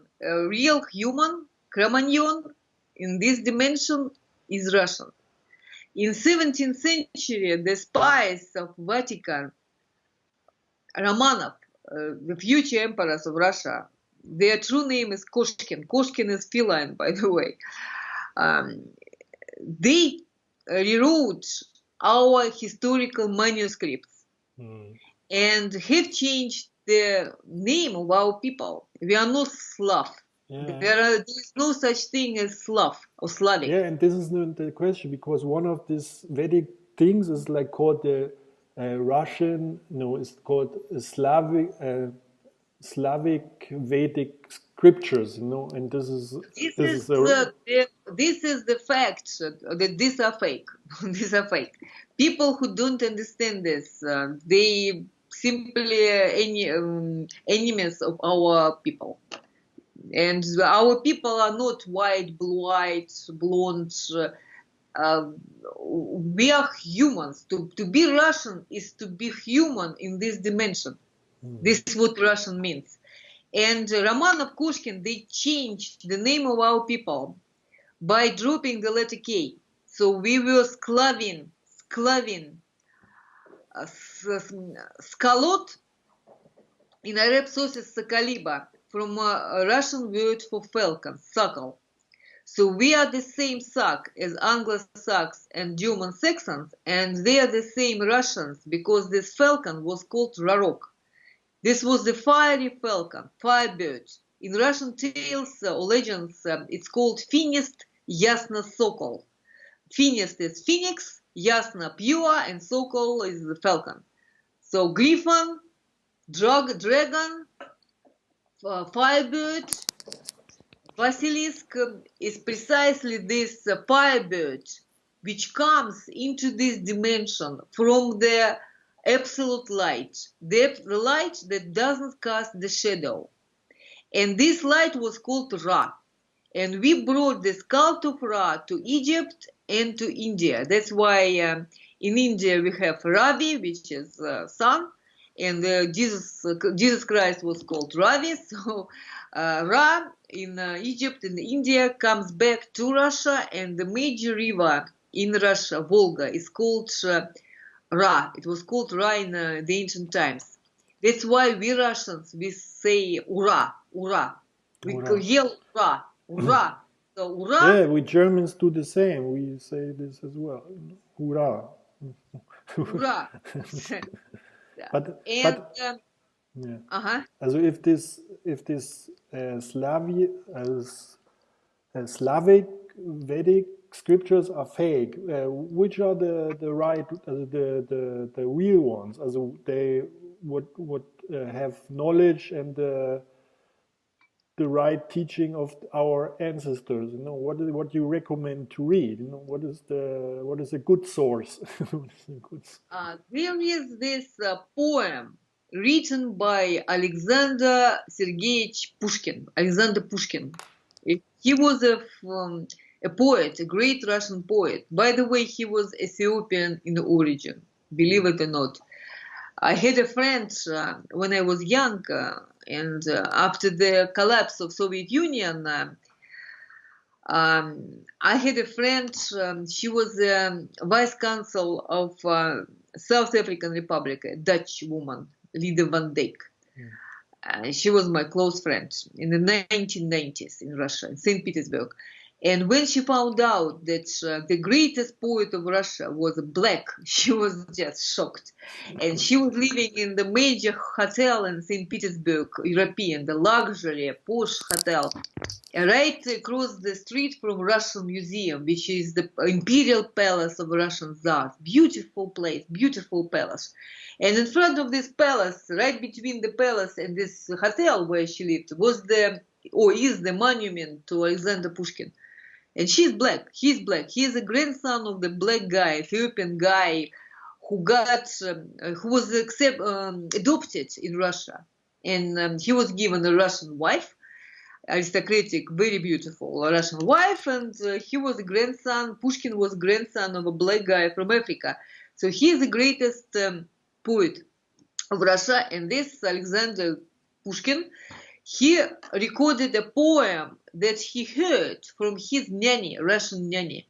real human, Cro-Magnon, in this dimension is Russian. In 17th century, the spies of Vatican, Romanov, the future emperors of Russia, their true name is Koshkin. Koshkin is feline, by the way. They rewrote our historical manuscripts and have changed the name of our people. We are not Slav. Yeah. There is no such thing as Slav or Slavic. Yeah, and this is not the question, because one of these Vedic things is like called the Russian, no, it's called Slavic Vedic scriptures, and this is the fact that these are fake. These are fake. People who don't understand this, they simply enemies of our people. And our people are not white, blue-eyed, blonde. We are humans. To be Russian is to be human in this dimension. This is what Russian means. And Romanov, Koshkin, they changed the name of our people by dropping the letter K. So we were Sklavin, Skalot, in Arab sources Sakaliba, from a Russian word for falcon, Sakal. So we are the same Sak as Anglo-Saxons and German Saxons, and they are the same Russians, because this falcon was called Rarok. This was the fiery falcon, firebird. In Russian tales or legends, it's called Finist, Yasna, Sokol. Finist is phoenix, Yasna pure, and Sokol is the falcon. So griffon, dragon, firebird, basilisk is precisely this firebird which comes into this dimension from the absolute light, the light that doesn't cast the shadow. And this light was called Ra. And we brought this cult of Ra to Egypt and to India. That's why in India we have Ravi, which is sun, and Jesus Christ was called Ravi. So Ra in Egypt and India comes back to Russia, and the major river in Russia, Volga, is called Ra. It was called Ra in the ancient times. That's why we Russians, we say Ura, Ura. We yell Ura, Ura. So Ura. Yeah, we Germans do the same. We say this as well. Hurrah. Ura. Also if this Slavic Vedic scriptures are fake, which are the right, the real ones? Also they would have knowledge and the right teaching of our ancestors. What you recommend to read? What is a good source? There is this poem written by Alexander Sergeyevich Pushkin. Alexander Pushkin. He was a a poet, a great Russian poet. By the way, he was Ethiopian in origin, believe it or not. I had a friend when I was young, and after the collapse of Soviet Union, I had a friend. She was vice consul of South African Republic, a Dutch woman, Lida van Dijk. She was my close friend in the 1990s in Russia, in St. Petersburg. And when she found out that the greatest poet of Russia was black, she was just shocked. And she was living in the major hotel in St. Petersburg, European, the luxury, posh hotel, right across the street from Russian Museum, which is the imperial palace of Russian Tsars. Beautiful place, beautiful palace. And in front of this palace, right between the palace and this hotel where she lived, was is the monument to Alexander Pushkin. And she's black, he's black. He is a grandson of the black guy, Ethiopian guy, who was adopted in Russia. And he was given a Russian wife, aristocratic, very beautiful Russian wife, and he was a grandson, Pushkin was grandson of a black guy from Africa. So he is the greatest poet of Russia, and this Alexander Pushkin, he recorded a poem that he heard from his nanny, Russian nanny.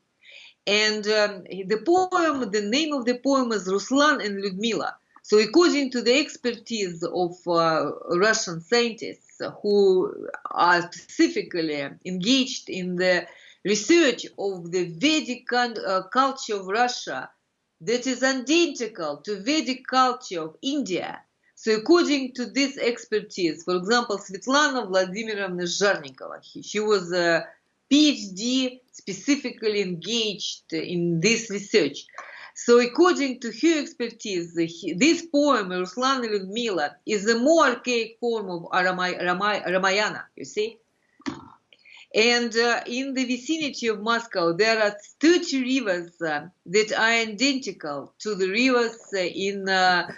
And the name of the poem is Ruslan and Ludmila. So according to the expertise of Russian scientists who are specifically engaged in the research of the Vedic culture of Russia that is identical to Vedic culture of India. So according to this expertise, for example, Svetlana Vladimirovna Zharnikova, she was a PhD specifically engaged in this research. So according to her expertise, this poem, Ruslan and Ludmila, is a more archaic form of Ramayana, you see. And in the vicinity of Moscow, there are 30 rivers that are identical to the rivers in the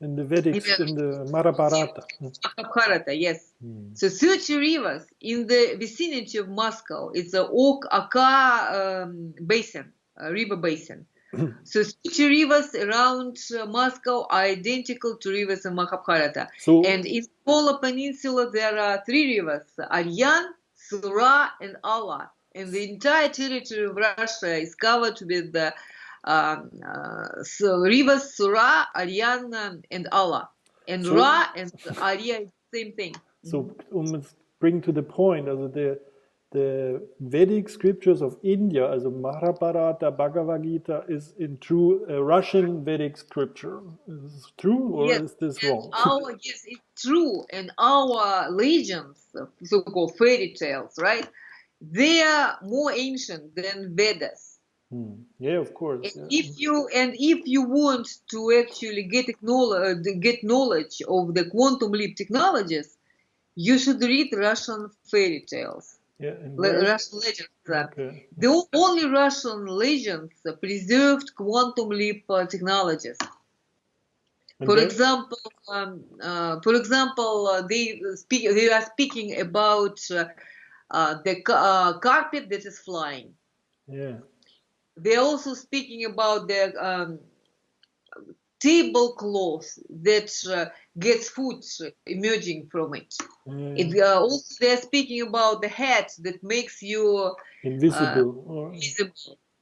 Vedics, in the Mahabharata. Mahabharata, yes. So 30 rivers in the vicinity of Moscow. It's the Oka basin, river basin. So 30 rivers around Moscow are identical to rivers in Mahabharata. And in Kola Peninsula, there are 3 rivers, Aryan, Sura, and Ala. And the entire territory of Russia is covered with the rivers Sura, Aryan, and Ala. And Ra and Arya is the same thing. So, bring to the point, the Vedic scriptures of India, as Mahabharata, Bhagavad Gita, is in true Russian Vedic scripture. Is this true, or is this wrong? Yes, it's true. And our legends, so-called fairy tales, right? They are more ancient than Vedas. Yeah, of course. And if you want to actually get knowledge of the quantum leap technologies, you should read Russian fairy tales. Yeah, Russian legends. Okay. The only Russian legends preserved quantum leap technologies. For example, they are speaking about the carpet that is flying. Yeah. They're also speaking about the tablecloth that gets food emerging from it. Also, they're speaking about the hat that makes you invisible.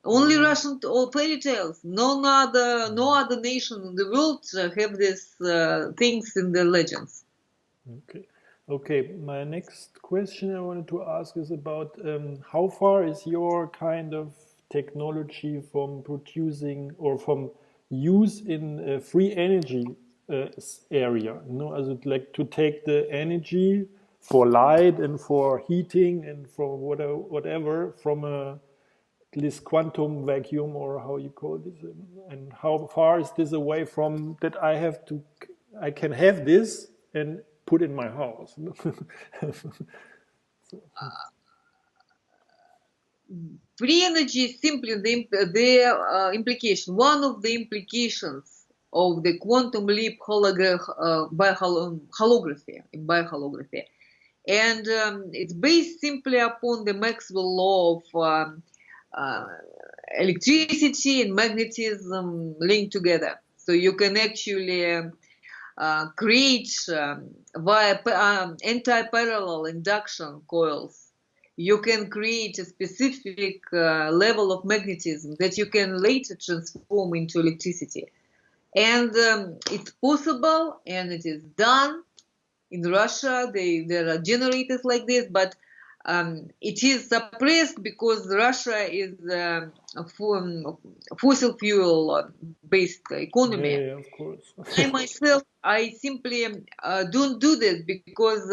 Only Russian fairy tales. No other nation in the world have these things in the legends. Okay. My next question I wanted to ask is about how far is your kind of technology from producing or from use in free energy area, as it like to take the energy for light and for heating and for whatever from this quantum vacuum, or how you call this, and how far is this away from that I can have this and put in my house? Free energy is simply the implication. One of the implications of the quantum leap holography. And it's based simply upon the Maxwell law of electricity and magnetism linked together. So you can actually create via anti-parallel induction coils. You can create a specific level of magnetism that you can later transform into electricity. And it's possible, and it is done. In Russia, there are generators like this, but it is suppressed because Russia is a fossil fuel based economy. Yeah, of course. I myself, I simply don't do this because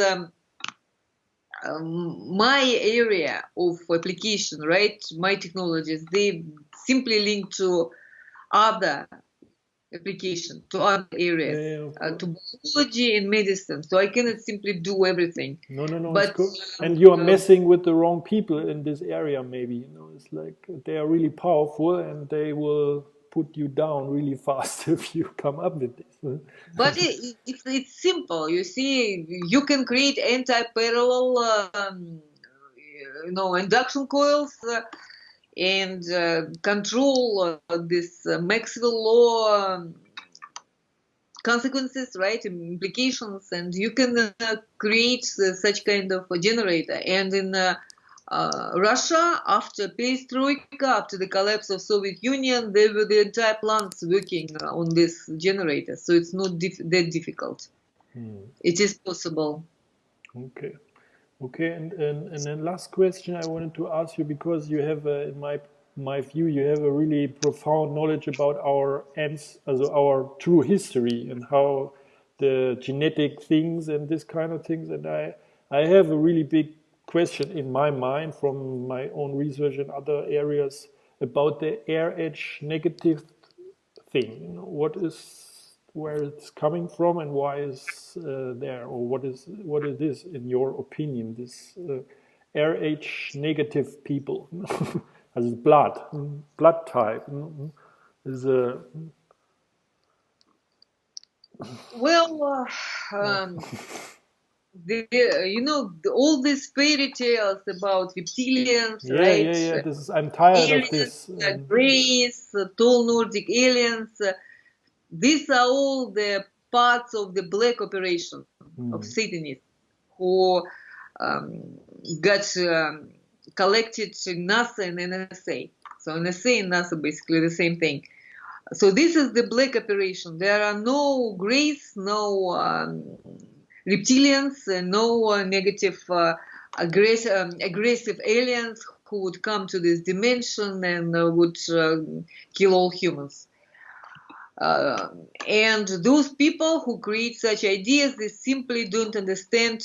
my area of application, right, my technologies, they simply link to other application, to other areas, to biology and medicine. So I cannot simply do everything. No, but, it's good. And you are messing with the wrong people in this area, maybe. You know, it's like they are really powerful and they will put you down really fast if you come up with this. But it's simple. You see, you can create anti-parallel, induction coils and control this Maxwell law consequences, right, implications, and you can create such kind of a generator. And in Russia, after perestroika, after the collapse of Soviet Union, there were the entire plants working on this generator. So it's not that difficult. It is possible. Okay. And then last question I wanted to ask you, because you have, in my view, you have a really profound knowledge about our our true history and how the genetic things and this kind of things. And I have a really big question in my mind from my own research in other areas about the RH negative thing. You know, where it's coming from and why is there, or what is this in your opinion, this RH negative people as blood type is a well all these fairy tales about reptilians, right? This I'm tired aliens, of this grays, tall Nordic aliens. These are all the parts of the black operation of Satanists who got collected in NASA and NSA. So NSA and NASA basically the same thing. So this is the black operation. There are no grays, no reptilians, no negative aggressive aliens who would come to this dimension and would kill all humans. And those people who create such ideas, they simply don't understand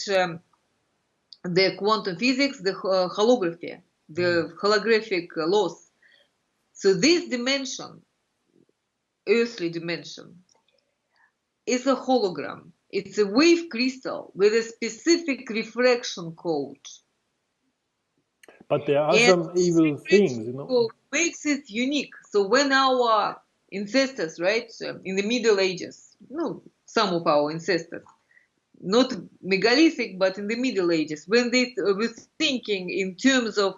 the quantum physics, the holography, the holographic laws. So this dimension, earthly dimension, is a hologram. It's a wave crystal with a specific refraction code. But there are some evil things, you know. Makes it unique. So when our ancestors, right, in the Middle Ages, some of our ancestors, not megalithic, but in the Middle Ages, when they were thinking in terms of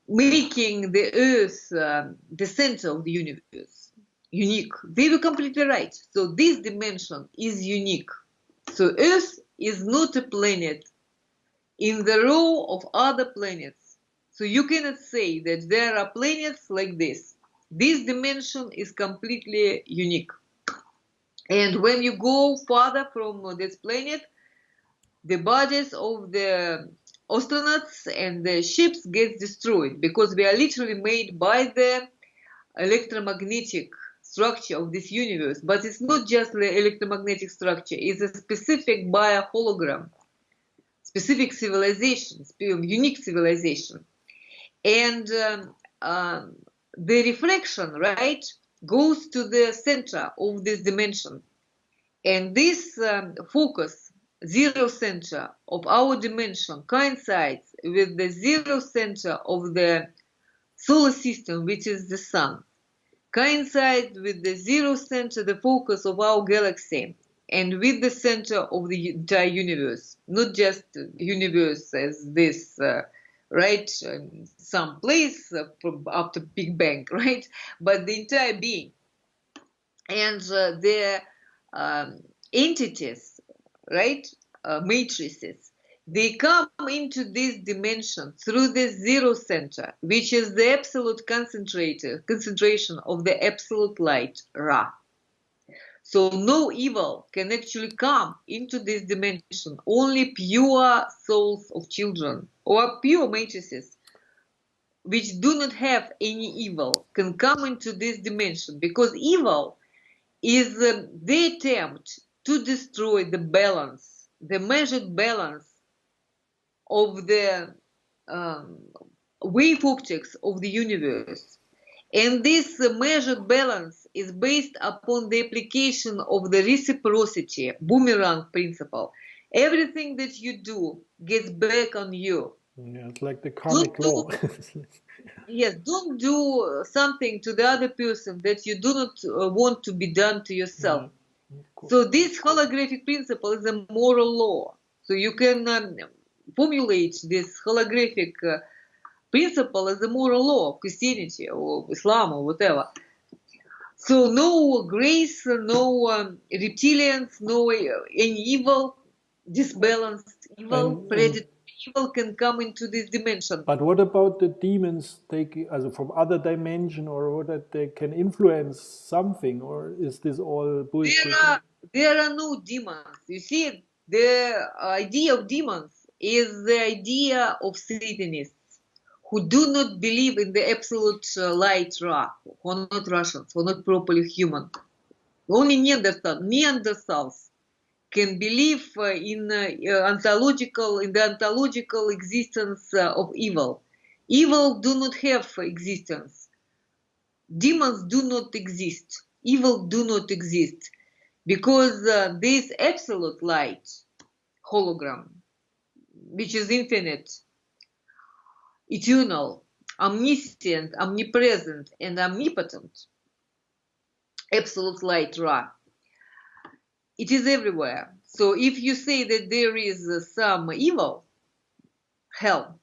making the Earth the center of the universe, unique, they were completely right. So this dimension is unique. So Earth is not a planet in the row of other planets. So you cannot say that there are planets like this. This dimension is completely unique. And when you go farther from this planet, the bodies of the astronauts and the ships get destroyed because we are literally made by the electromagnetic structure of this universe. But it's not just the electromagnetic structure, it's a specific bio-hologram, specific civilization, unique civilization. And the reflection, right, goes to the center of this dimension. And this focus, zero center of our dimension, coincides with the zero center of the solar system, which is the sun. coincide with the zero center, the focus of our galaxy, and with the center of the entire universe, not just universe as this, right, some place after Big Bang, right, but the entire being. And the entities, right, matrices, they come into this dimension through the zero center, which is the absolute concentration of the absolute light, Ra. So no evil can actually come into this dimension. Only pure souls of children or pure matrices which do not have any evil can come into this dimension, because evil is the attempt to destroy the balance, the measured balance of the wave optics of the universe. And this measured balance is based upon the application of the reciprocity, boomerang principle. Everything that you do gets back on you. Yeah, it's like the karmic law. Yes, don't do something to the other person that you do not want to be done to yourself. Yeah, so this holographic principle is a moral law. So you can formulate this holographic principle as a moral law of Christianity or Islam or whatever. So no grace, no reptilians, no any evil, disbalanced evil, predator evil can come into this dimension. But what about the demons from other dimension, or what, that they can influence something, or is this all bullshit? There are no demons. You see, the idea of demons is the idea of Satanists who do not believe in the absolute light Ra, who are not Russians, who are not properly human. Only Neanderthals can believe in the ontological existence of evil. Evil do not have existence. Demons do not exist. Evil do not exist. Because this absolute light, hologram, which is infinite, eternal, omniscient, omnipresent, and omnipotent, absolute light Ra, it is everywhere. So if you say that there is some evil, hell,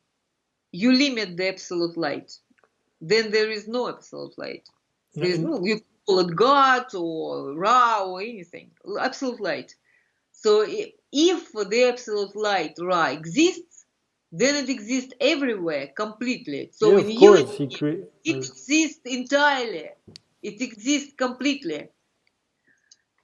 you limit the absolute light. Then there is no absolute light. There is no, you call it God or Ra or anything. Absolute light. So if the absolute light Ra exists, then it exists everywhere completely. So yeah, in of course, unity, it exists entirely. It exists completely.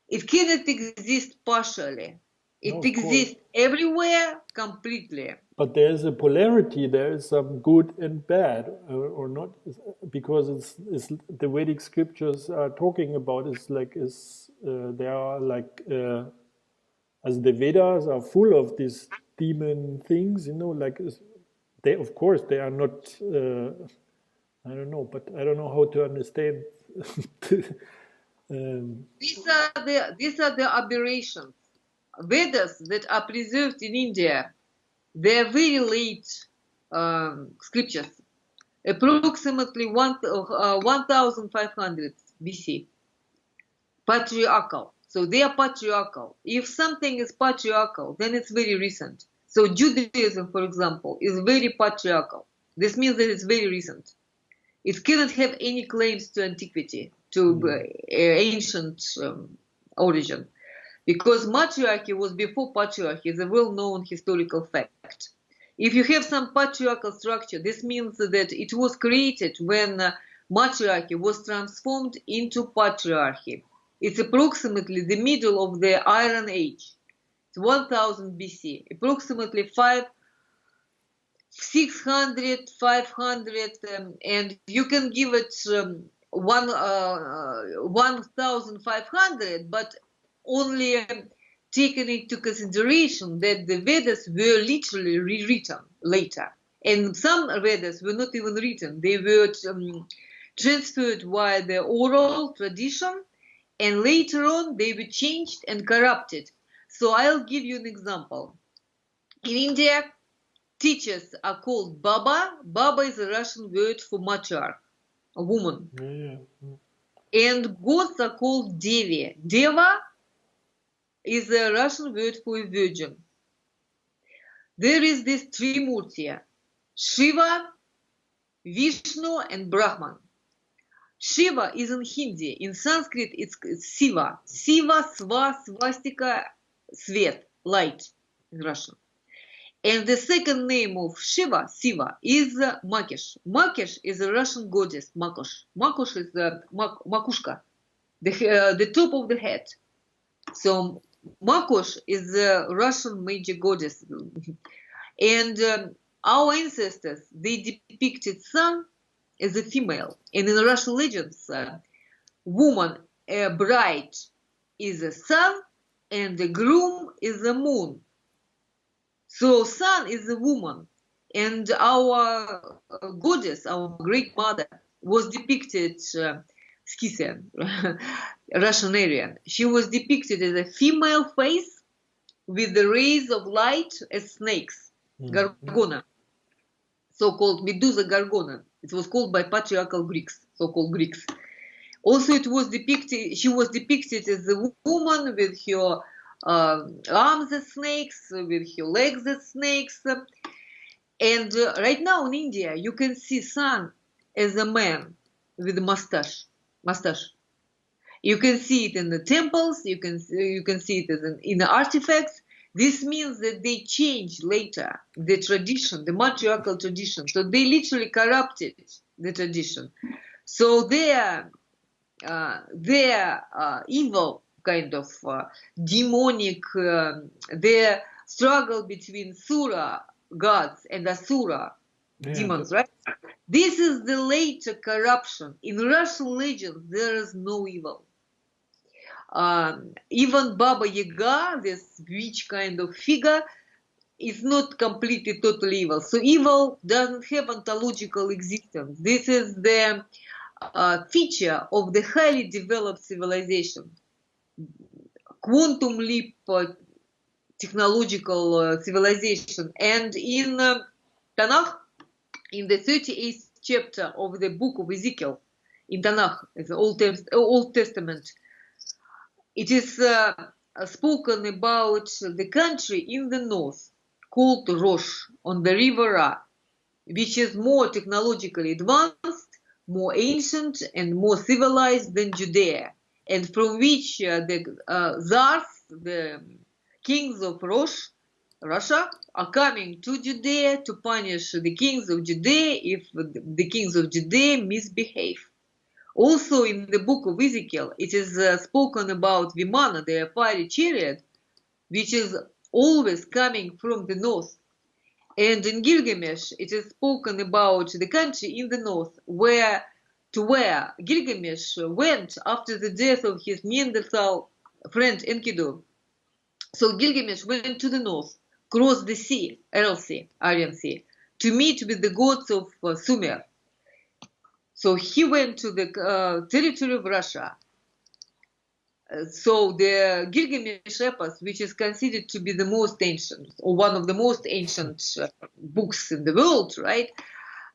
It cannot exist partially. It exists everywhere completely. But there is a polarity. There is some good and bad, or not, because it's the Vedic scriptures are talking about they are like as the Vedas are full of these demon things. Like they, of course, they are not. I don't know, but I don't know how to understand. These are the aberrations. Vedas that are preserved in India, they are very late scriptures, approximately 1500 BC. Patriarchal. So they are patriarchal. If something is patriarchal, then it's very recent. So Judaism, for example, is very patriarchal. This means that it's very recent. It cannot have any claims to antiquity, to ancient origin, because matriarchy was before patriarchy, is a well-known historical fact. If you have some patriarchal structure, this means that it was created when matriarchy was transformed into patriarchy. It's approximately the middle of the Iron Age. It's 1000 BC, approximately 600, 500, and you can give it 1500, but only taking into consideration that the Vedas were literally rewritten later. And some Vedas were not even written. They were transferred via the oral tradition, and later on they were changed and corrupted. So I'll give you an example. In India, teachers are called Baba. Baba is a Russian word for matriarch, a woman. Yeah. And gods are called Devi. Deva is a Russian word for a virgin. There is this Trimurti, Shiva, Vishnu, and Brahman. Shiva is in Hindi. In Sanskrit, it's Siva. Siva, Sva, Svastika, Svet, light in Russian. And the second name of Shiva, Siva, is Makesh. Makesh is a Russian goddess, Makosh. Makosh is Makushka, the top of the head. So Makosh is a Russian major goddess. And our ancestors, they depicted sun as a female. And in Russian legends, woman, a bride, is a sun, and the groom is the moon. So sun is a woman, and our goddess, our great mother, was depicted, Skisian, Russian Aryan. She was depicted as a female face with the rays of light as snakes, Gargona, so-called Medusa Gargona. It was called by patriarchal Greeks, so-called Greeks. Also, it was depicted. She was depicted as a woman with her arms as snakes, with her legs as snakes. And right now in India, you can see sun as a man with a mustache. You can see it in the temples. You can see it as in the artifacts. This means that they changed later the tradition, the matriarchal tradition. So they literally corrupted the tradition. So their evil kind of demonic, their struggle between Sura gods and Asura demons, right? This is the later corruption. In Russian legends, there is no evil. Even Baba Yaga, this witch kind of figure, is not completely totally evil. So evil doesn't have ontological existence. This is the feature of the highly developed civilization. Quantum leap technological civilization. And in Tanakh, in the 38th chapter of the book of Ezekiel, in Tanakh, the Old Testament, it is spoken about the country in the north called Rosh, on the river Ra, which is more technologically advanced, more ancient, and more civilized than Judea, and from which the Tsars, the kings of Russia, are coming to Judea to punish the kings of Judea if the kings of Judea misbehave. Also in the book of Ezekiel, it is spoken about Vimana, the fiery chariot, which is always coming from the north. And in Gilgamesh, it is spoken about the country in the north, where Gilgamesh went after the death of his Neanderthal friend Enkidu. So Gilgamesh went to the north, crossed the sea, Aryan Sea, to meet with the gods of Sumer. So he went to the territory of Russia. So the Gilgamesh epos, which is considered to be the most ancient, or one of the most ancient books in the world, right?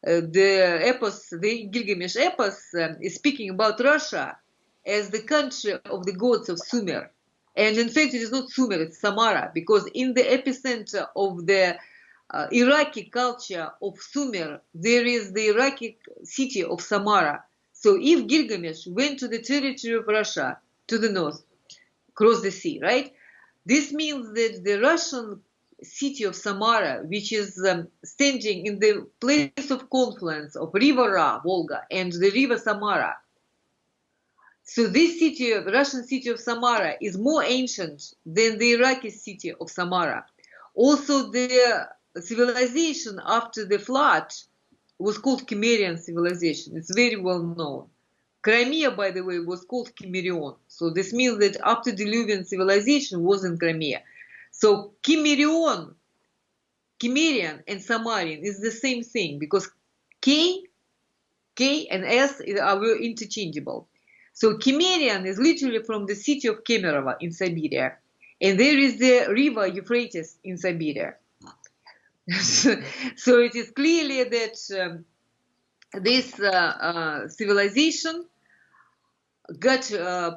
The Gilgamesh epos is speaking about Russia as the country of the gods of Sumer. And in fact, it is not Sumer, it's Samara, because in the epicenter of the Iraqi culture of Sumer, there is the Iraqi city of Samara. So if Gilgamesh went to the territory of Russia, to the north, crossed the sea, right? This means that the Russian city of Samara, which is standing in the place of confluence of river Ra, Volga, and the river Samara. So this city, Russian city of Samara, is more ancient than the Iraqi city of Samara. Also, the civilization after the flood was called Cimmerian civilization. It's very well known. Crimea, by the way, was called Cimmerian. So this means that after Diluvian civilization was in Crimea. So Cimmerian and Samarian is the same thing, because K and S are interchangeable. So Cimmerian is literally from the city of Kemerovo in Siberia. And there is the river Euphrates in Siberia. So it is clearly that this civilization got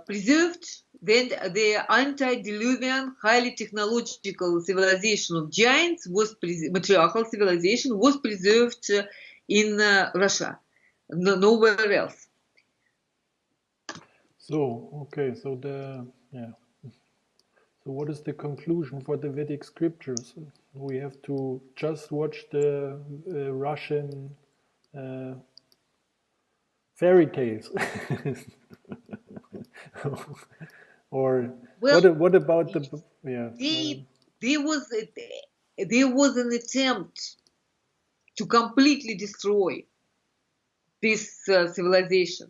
preserved. Then the antediluvian, highly technological civilization of giants matriarchal civilization was preserved in Russia, nowhere else. So, okay, so so what is the conclusion for the Vedic scriptures? We have to just watch the Russian fairy tales. Or well, what about the there was an attempt to completely destroy this civilization,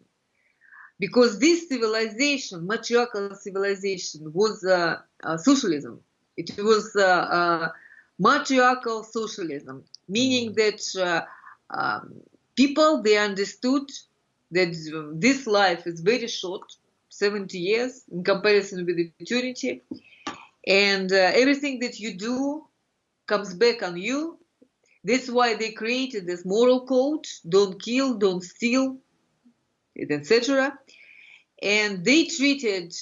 because this civilization, matriarchal civilization, was socialism. It was matriarchal socialism, meaning that people, they understood that this life is very short, 70 years in comparison with eternity, and everything that you do comes back on you. That's why they created this moral code: don't kill, don't steal, etc. And they treated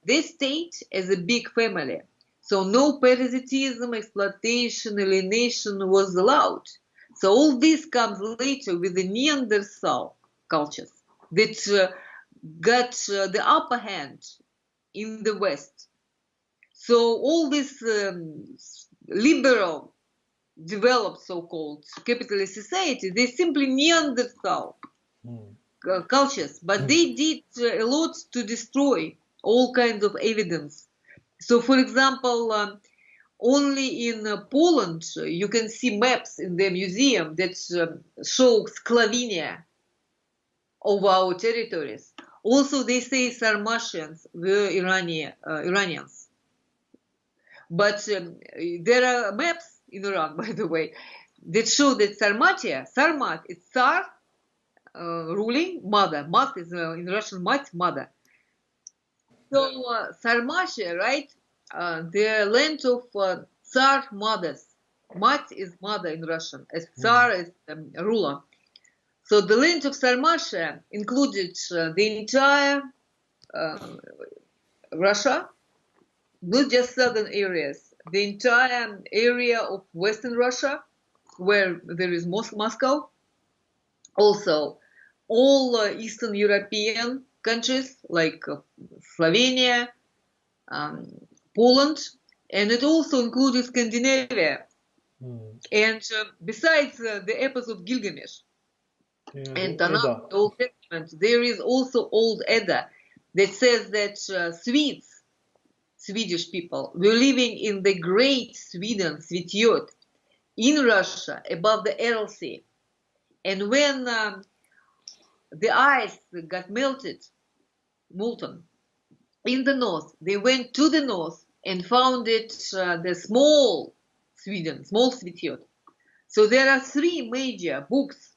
this state as a big family. So no parasitism, exploitation, alienation was allowed. So all this comes later with the Neanderthal cultures that got the upper hand in the West. So all this liberal, developed so-called capitalist society, they simply Neanderthal cultures, but they did a lot to destroy all kinds of evidence. So, for example, only in Poland you can see maps in the museum that show Sclavenia of our territories. Also, they say Sarmatians were Iranians. But there are maps in Iran, by the way, that show that Sarmat is Tsar, ruling, mother. Mat is in Russian mother. So Sarmatia, right? The land of Tsar mothers. Mat is mother in Russian, as Tsar is ruler. So the land of Sarmatia included the entire Russia, not just southern areas, the entire area of Western Russia, where there is Moscow, also all Eastern European countries like Slovenia, Poland, and it also included Scandinavia. And besides the epics of Gilgamesh and Tanakh, the Old Testament, there is also Old Edda that says that Swedish people were living in the great Sweden, Svitjod, in Russia, above the Aral Sea. And when the ice got molten in the north, they went to the north and found it the small Sweden, small Svitjod. So there are three major books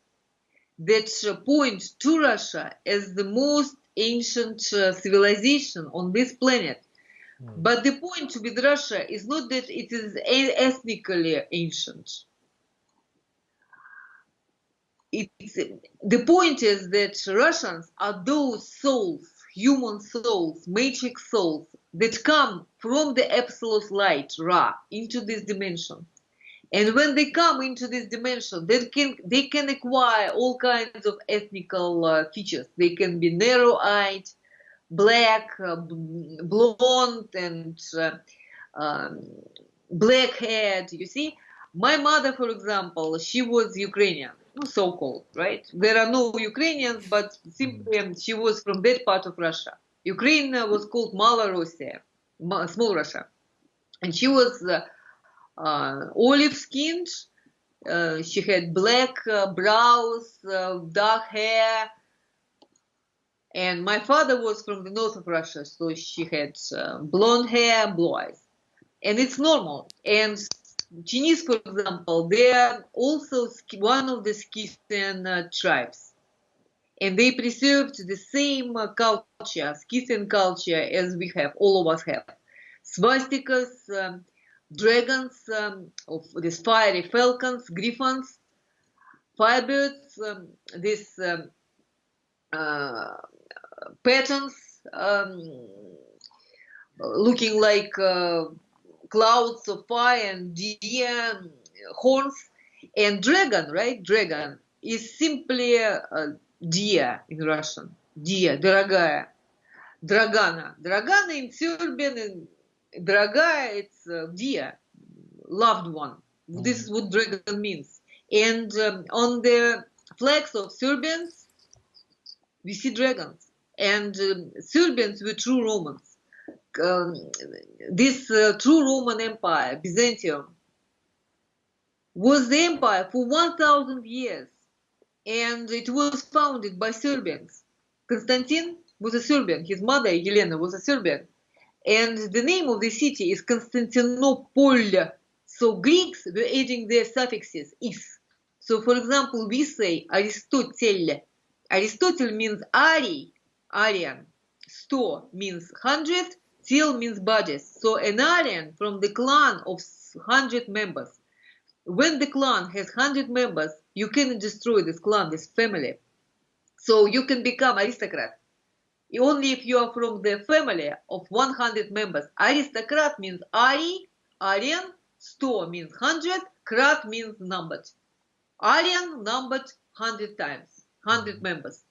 that point to Russia as the most ancient civilization on this planet. But the point with Russia is not that it is ethnically ancient. The point is that Russians are those souls, human souls, matrix souls, that come from the absolute light, Ra, into this dimension. And when they come into this dimension, they can acquire all kinds of ethnical features. They can be narrow-eyed, black, blonde, and black-haired. You see, my mother, for example, she was Ukrainian, so-called, right? There are no Ukrainians, but simply she was from that part of Russia. Ukraine was called Mala Russia, small Russia, and she was olive-skinned. She had black brows, dark hair. And my father was from the north of Russia, so she had blonde hair, blue eyes. And it's normal. And Chinese, for example, they are also one of the Scythian tribes. And they preserved the same culture, Scythian culture, as we have, all of us have. Swastikas, dragons, of these fiery falcons, griffons, firebirds, these patterns looking like clouds of fire and deer horns. And dragon, right? Dragon is simply deer in Russian. Deer, дорогая. Dragana. Dragana in Serbian, and Dragaya, it's dear, loved one. This is what dragon means. And on the flags of Serbians, we see dragons. And Serbians were true Romans. This true Roman Empire, Byzantium, was the empire for 1,000 years. And it was founded by Serbians. Constantine was a Serbian. His mother, Helena, was a Serbian. And the name of the city is Constantinople. So Greeks were adding their suffixes, is. So, for example, we say Aristotle. Aristotle means Ari, Aryan. Sto means 100, tel means bodies. So an Aryan from the clan of 100 members. When the clan has 100 members, you cannot destroy this clan, this family. So you can become aristocrat. Only if you are from the family of 100 members. Aristocrat means Ari, Aryan, sto means 100, krat means numbered. Aryan numbered 100 times, 100 members.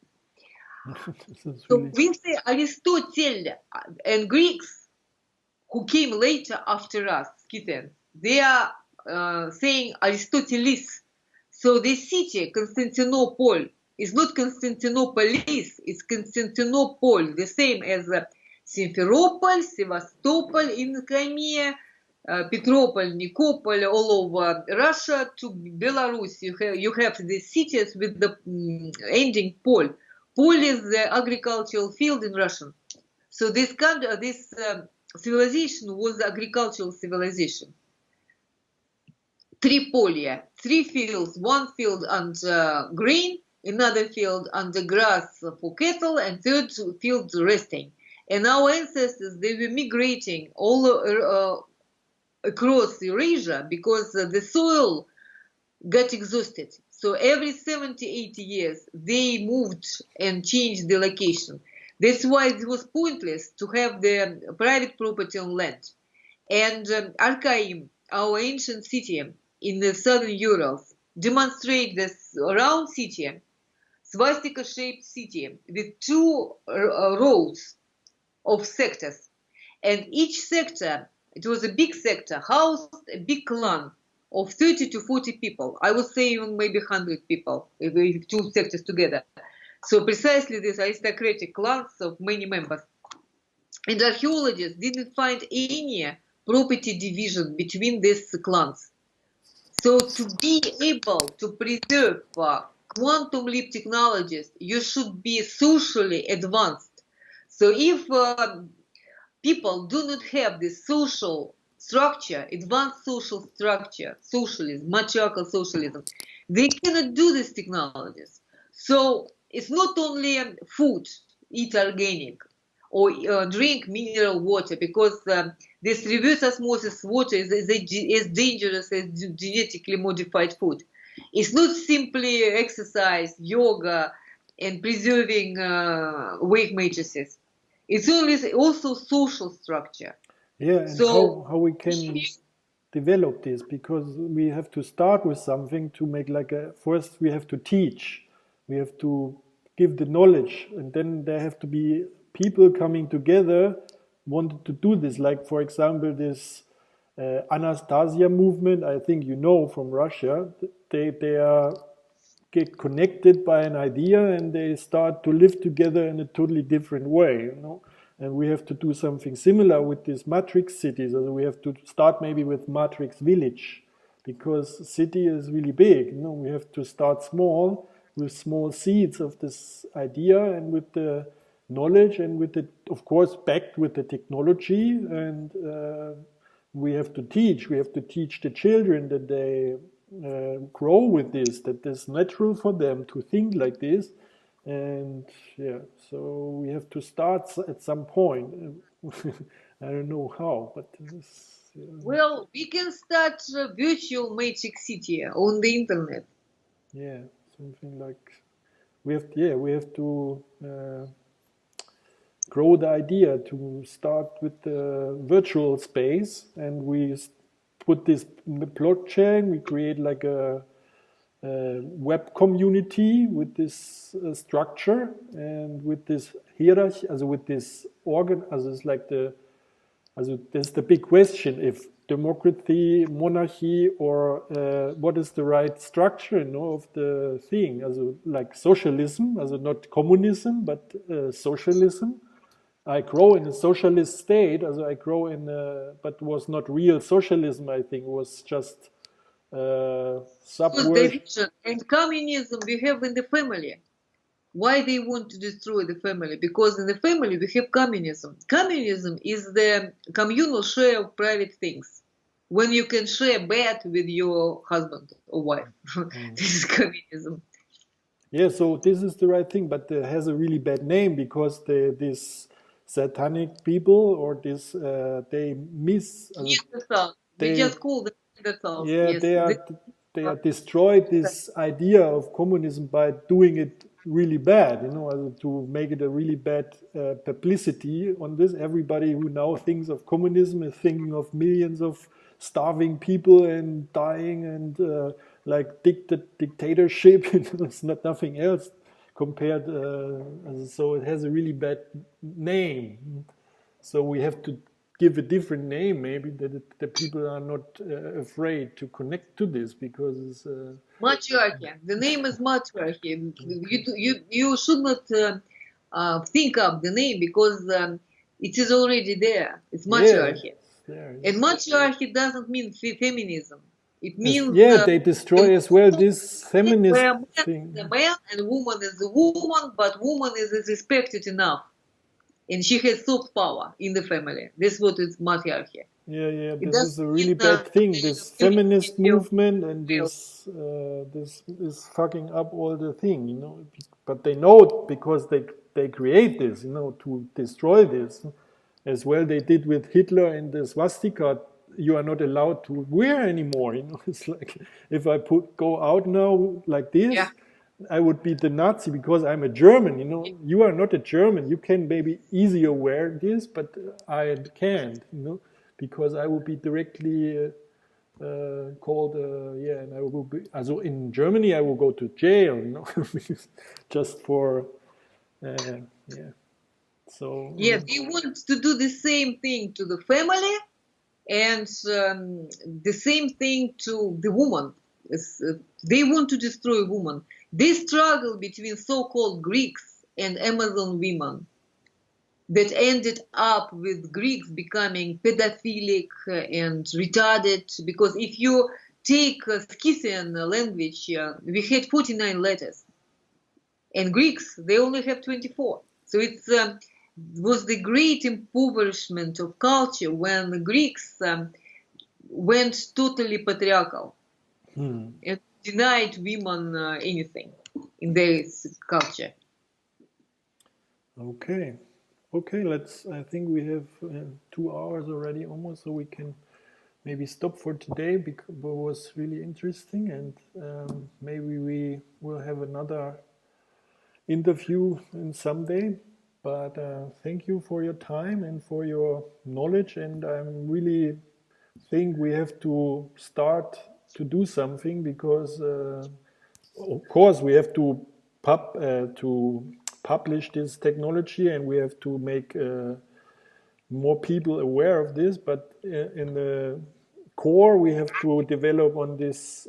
So we say Aristotle, and Greeks who came later after us, Scythians, they are saying Aristotelis. So the city, Constantinople, is not Constantinopolis, it's Constantinople, the same as Simferopol, Sevastopol in Crimea, Petropol, Nikopol, all over Russia to Belarus. You have the cities with the ending pol. Pol is the agricultural field in Russian. So this civilization was the agricultural civilization. Tripolia, 3 fields, 1 field under grain, another field under grass for cattle, and 3rd field resting. And our ancestors, they were migrating all across Eurasia because the soil got exhausted. So every 70, 80 years, they moved and changed the location. That's why it was pointless to have the private property on land. And Archaim, our ancient city in the southern Urals, demonstrate this round city, swastika-shaped city with 2 rows of sectors. And each sector, it was a big sector, housed a big clan of 30 to 40 people. I would say even maybe 100 people, if 2 sectors together. So precisely these aristocratic clans of many members. And archaeologists didn't find any property division between these clans. So to be able to preserve quantum leap technologies, you should be socially advanced. So if people do not have this social structure, advanced social structure, socialism, matriarchal socialism, they cannot do these technologies. So it's not only food, eat organic, or drink mineral water, because this reverse osmosis water is as dangerous as genetically modified food. It's not simply exercise, yoga, and preserving wave matrices. It's also social structure. Yeah, and So how we can develop this, because we have to start with something to make first we have to teach, we have to give the knowledge, and then there have to be people coming together wanted to do this, like for example this Anastasia movement, I think you know, from Russia. They are get connected by an idea and they start to live together in a totally different way, you know. And we have to do something similar with these matrix cities. Also we have to start maybe with matrix village, because city is really big, you know. We have to start small with small seeds of this idea and with the knowledge and with the, of course, backed with the technology. And we have to teach the children that they grow with this, that it's natural for them to think like this. And yeah, so we have to start at some point. I don't know how, but well, we can start a virtual matrix city on the internet. Yeah, something like we have to grow the idea to start with the virtual space, and we put this blockchain. We create like a web community with this structure and with this hierarchy, also with this organ, also it's like the, also that's the big question: if democracy, monarchy, or what is the right structure, of the thing? Also like socialism, also not communism, but socialism. I grow in a socialist state, also I grow in, but was not real socialism. I think it was just Was subversion. division and communism we have in the family. Why they want to destroy the family? Because in the family we have communism. Communism is the communal share of private things. When you can share bed with your husband or wife, this is communism. Yeah, so this is the right thing, but it has a really bad name because this satanic people, or this they miss, Neanderthals. We they just call them Neanderthals. yeah, Yes. they are destroyed this idea of communism by doing it really bad, to make it a really bad publicity on this. Everybody who now thinks of communism is thinking of millions of starving people and dying and like dictatorship. It's not nothing else compared. So it has a really bad name. So we have to give a different name, maybe the people are not afraid to connect to this because it's, Matriarchy. The name is matriarchy. You should not think up the name because it is already there. It's yeah, matriarchy. there. And matriarchy doesn't mean feminism. It means Yeah, they destroy as well this feminist where man thing. is a man and woman is a woman, but woman is respected enough. And she has soft power in the family. This is what is matriarchy. Yeah, It this is doesn't a mean really bad thing. This feminist movement and this is fucking up all the thing. But they know it because they create this, to destroy this. As well, they did with Hitler and the swastika. You are not allowed to wear anymore. It's like if I go out now like Yeah. this, I would be the Nazi because I'm a German. You are not a German. You can maybe easier wear this, but I can't. Because I will be directly called, yeah, and I will be, also in Germany, I will go to jail, just for, yeah. So, Yes, they want to do the same thing to the family and the same thing to the woman. They want to destroy woman. They struggle between so-called Greeks and Amazon women that ended up with Greeks becoming pedophilic and retarded. Because if you take Scythian language, we had 49 letters, and Greeks they only have 24. So it was the great impoverishment of culture when the Greeks went totally patriarchal and denied women anything in their culture. okay. Okay, I think we have 2 hours already almost, so we can maybe stop for today because it was really interesting, and maybe we will have another interview in someday. But thank you for your time and for your knowledge, and I'm really think we have to start to do something because of course we have to publish this technology, and we have to make more people aware of this, but in the core we have to develop on this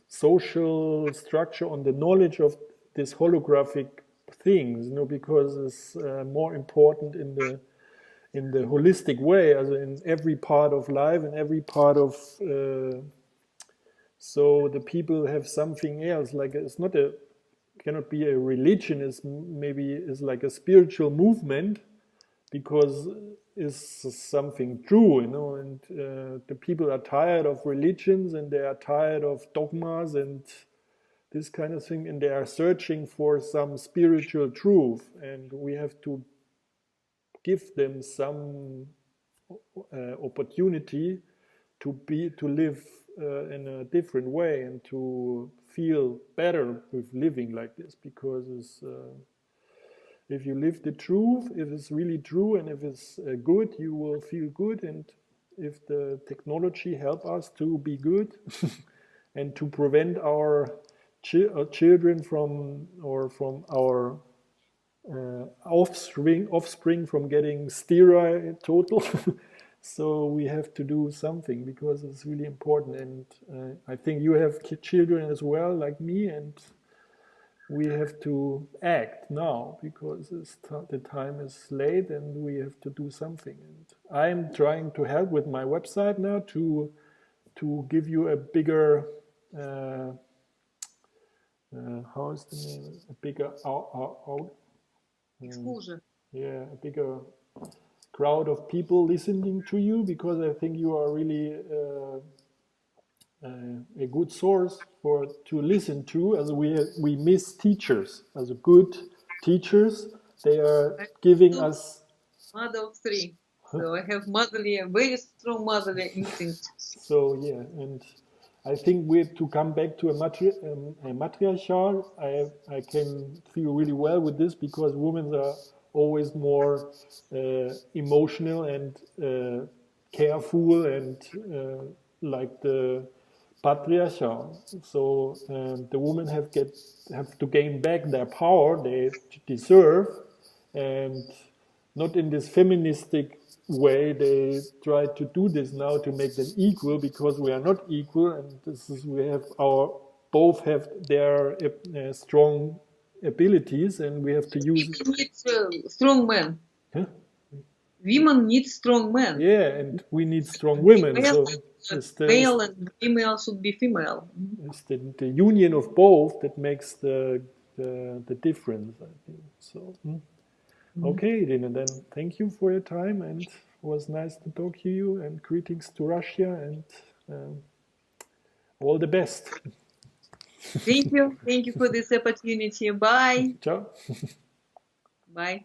social structure, on the knowledge of this holographic things, because it's more important in the holistic way, as in every part of life and every part of so the people have something else, like it's not a cannot be a religion, it's maybe is like a spiritual movement because it's something true, and the people are tired of religions and they are tired of dogmas and this kind of thing, and they are searching for some spiritual truth, and we have to give them some opportunity to live in a different way and to feel better with living like this, because it's if you live the truth, if it's really true and if it's good, you will feel good. And if the technology help us to be good and to prevent our children from, or from our offspring from getting sterile total. So we have to do something because it's really important. And I think you have children as well, like me, and we have to act now because the time is late and we have to do something. And I'm trying to help with my website now to give you a bigger how is the name? A bigger Exposure. Yeah, a bigger crowd of people listening to you, because I think you are really a good source for to listen to. As we miss teachers, as good teachers, they are giving us. Mother of three, so I have motherly, very strong motherly instincts. So yeah, and I think we to come back to a matriarchal. I can feel really well with this because women are always more emotional and careful and like the patriarchal. So the women have to gain back their power they deserve, and not in this feministic way they try to do this now to make them equal, because we are not equal, and this is we have our both have their strong abilities and we have to use it. Women need strong men. Huh? Women need strong men. Yeah, and we need strong women. Male, So male and female should be female. It's the union of both that makes the difference, I think. So. Okay, Irene, then thank you for your time, and it was nice to talk to you, and greetings to Russia, and all the best. Thank you for this opportunity. Bye. Ciao. Bye.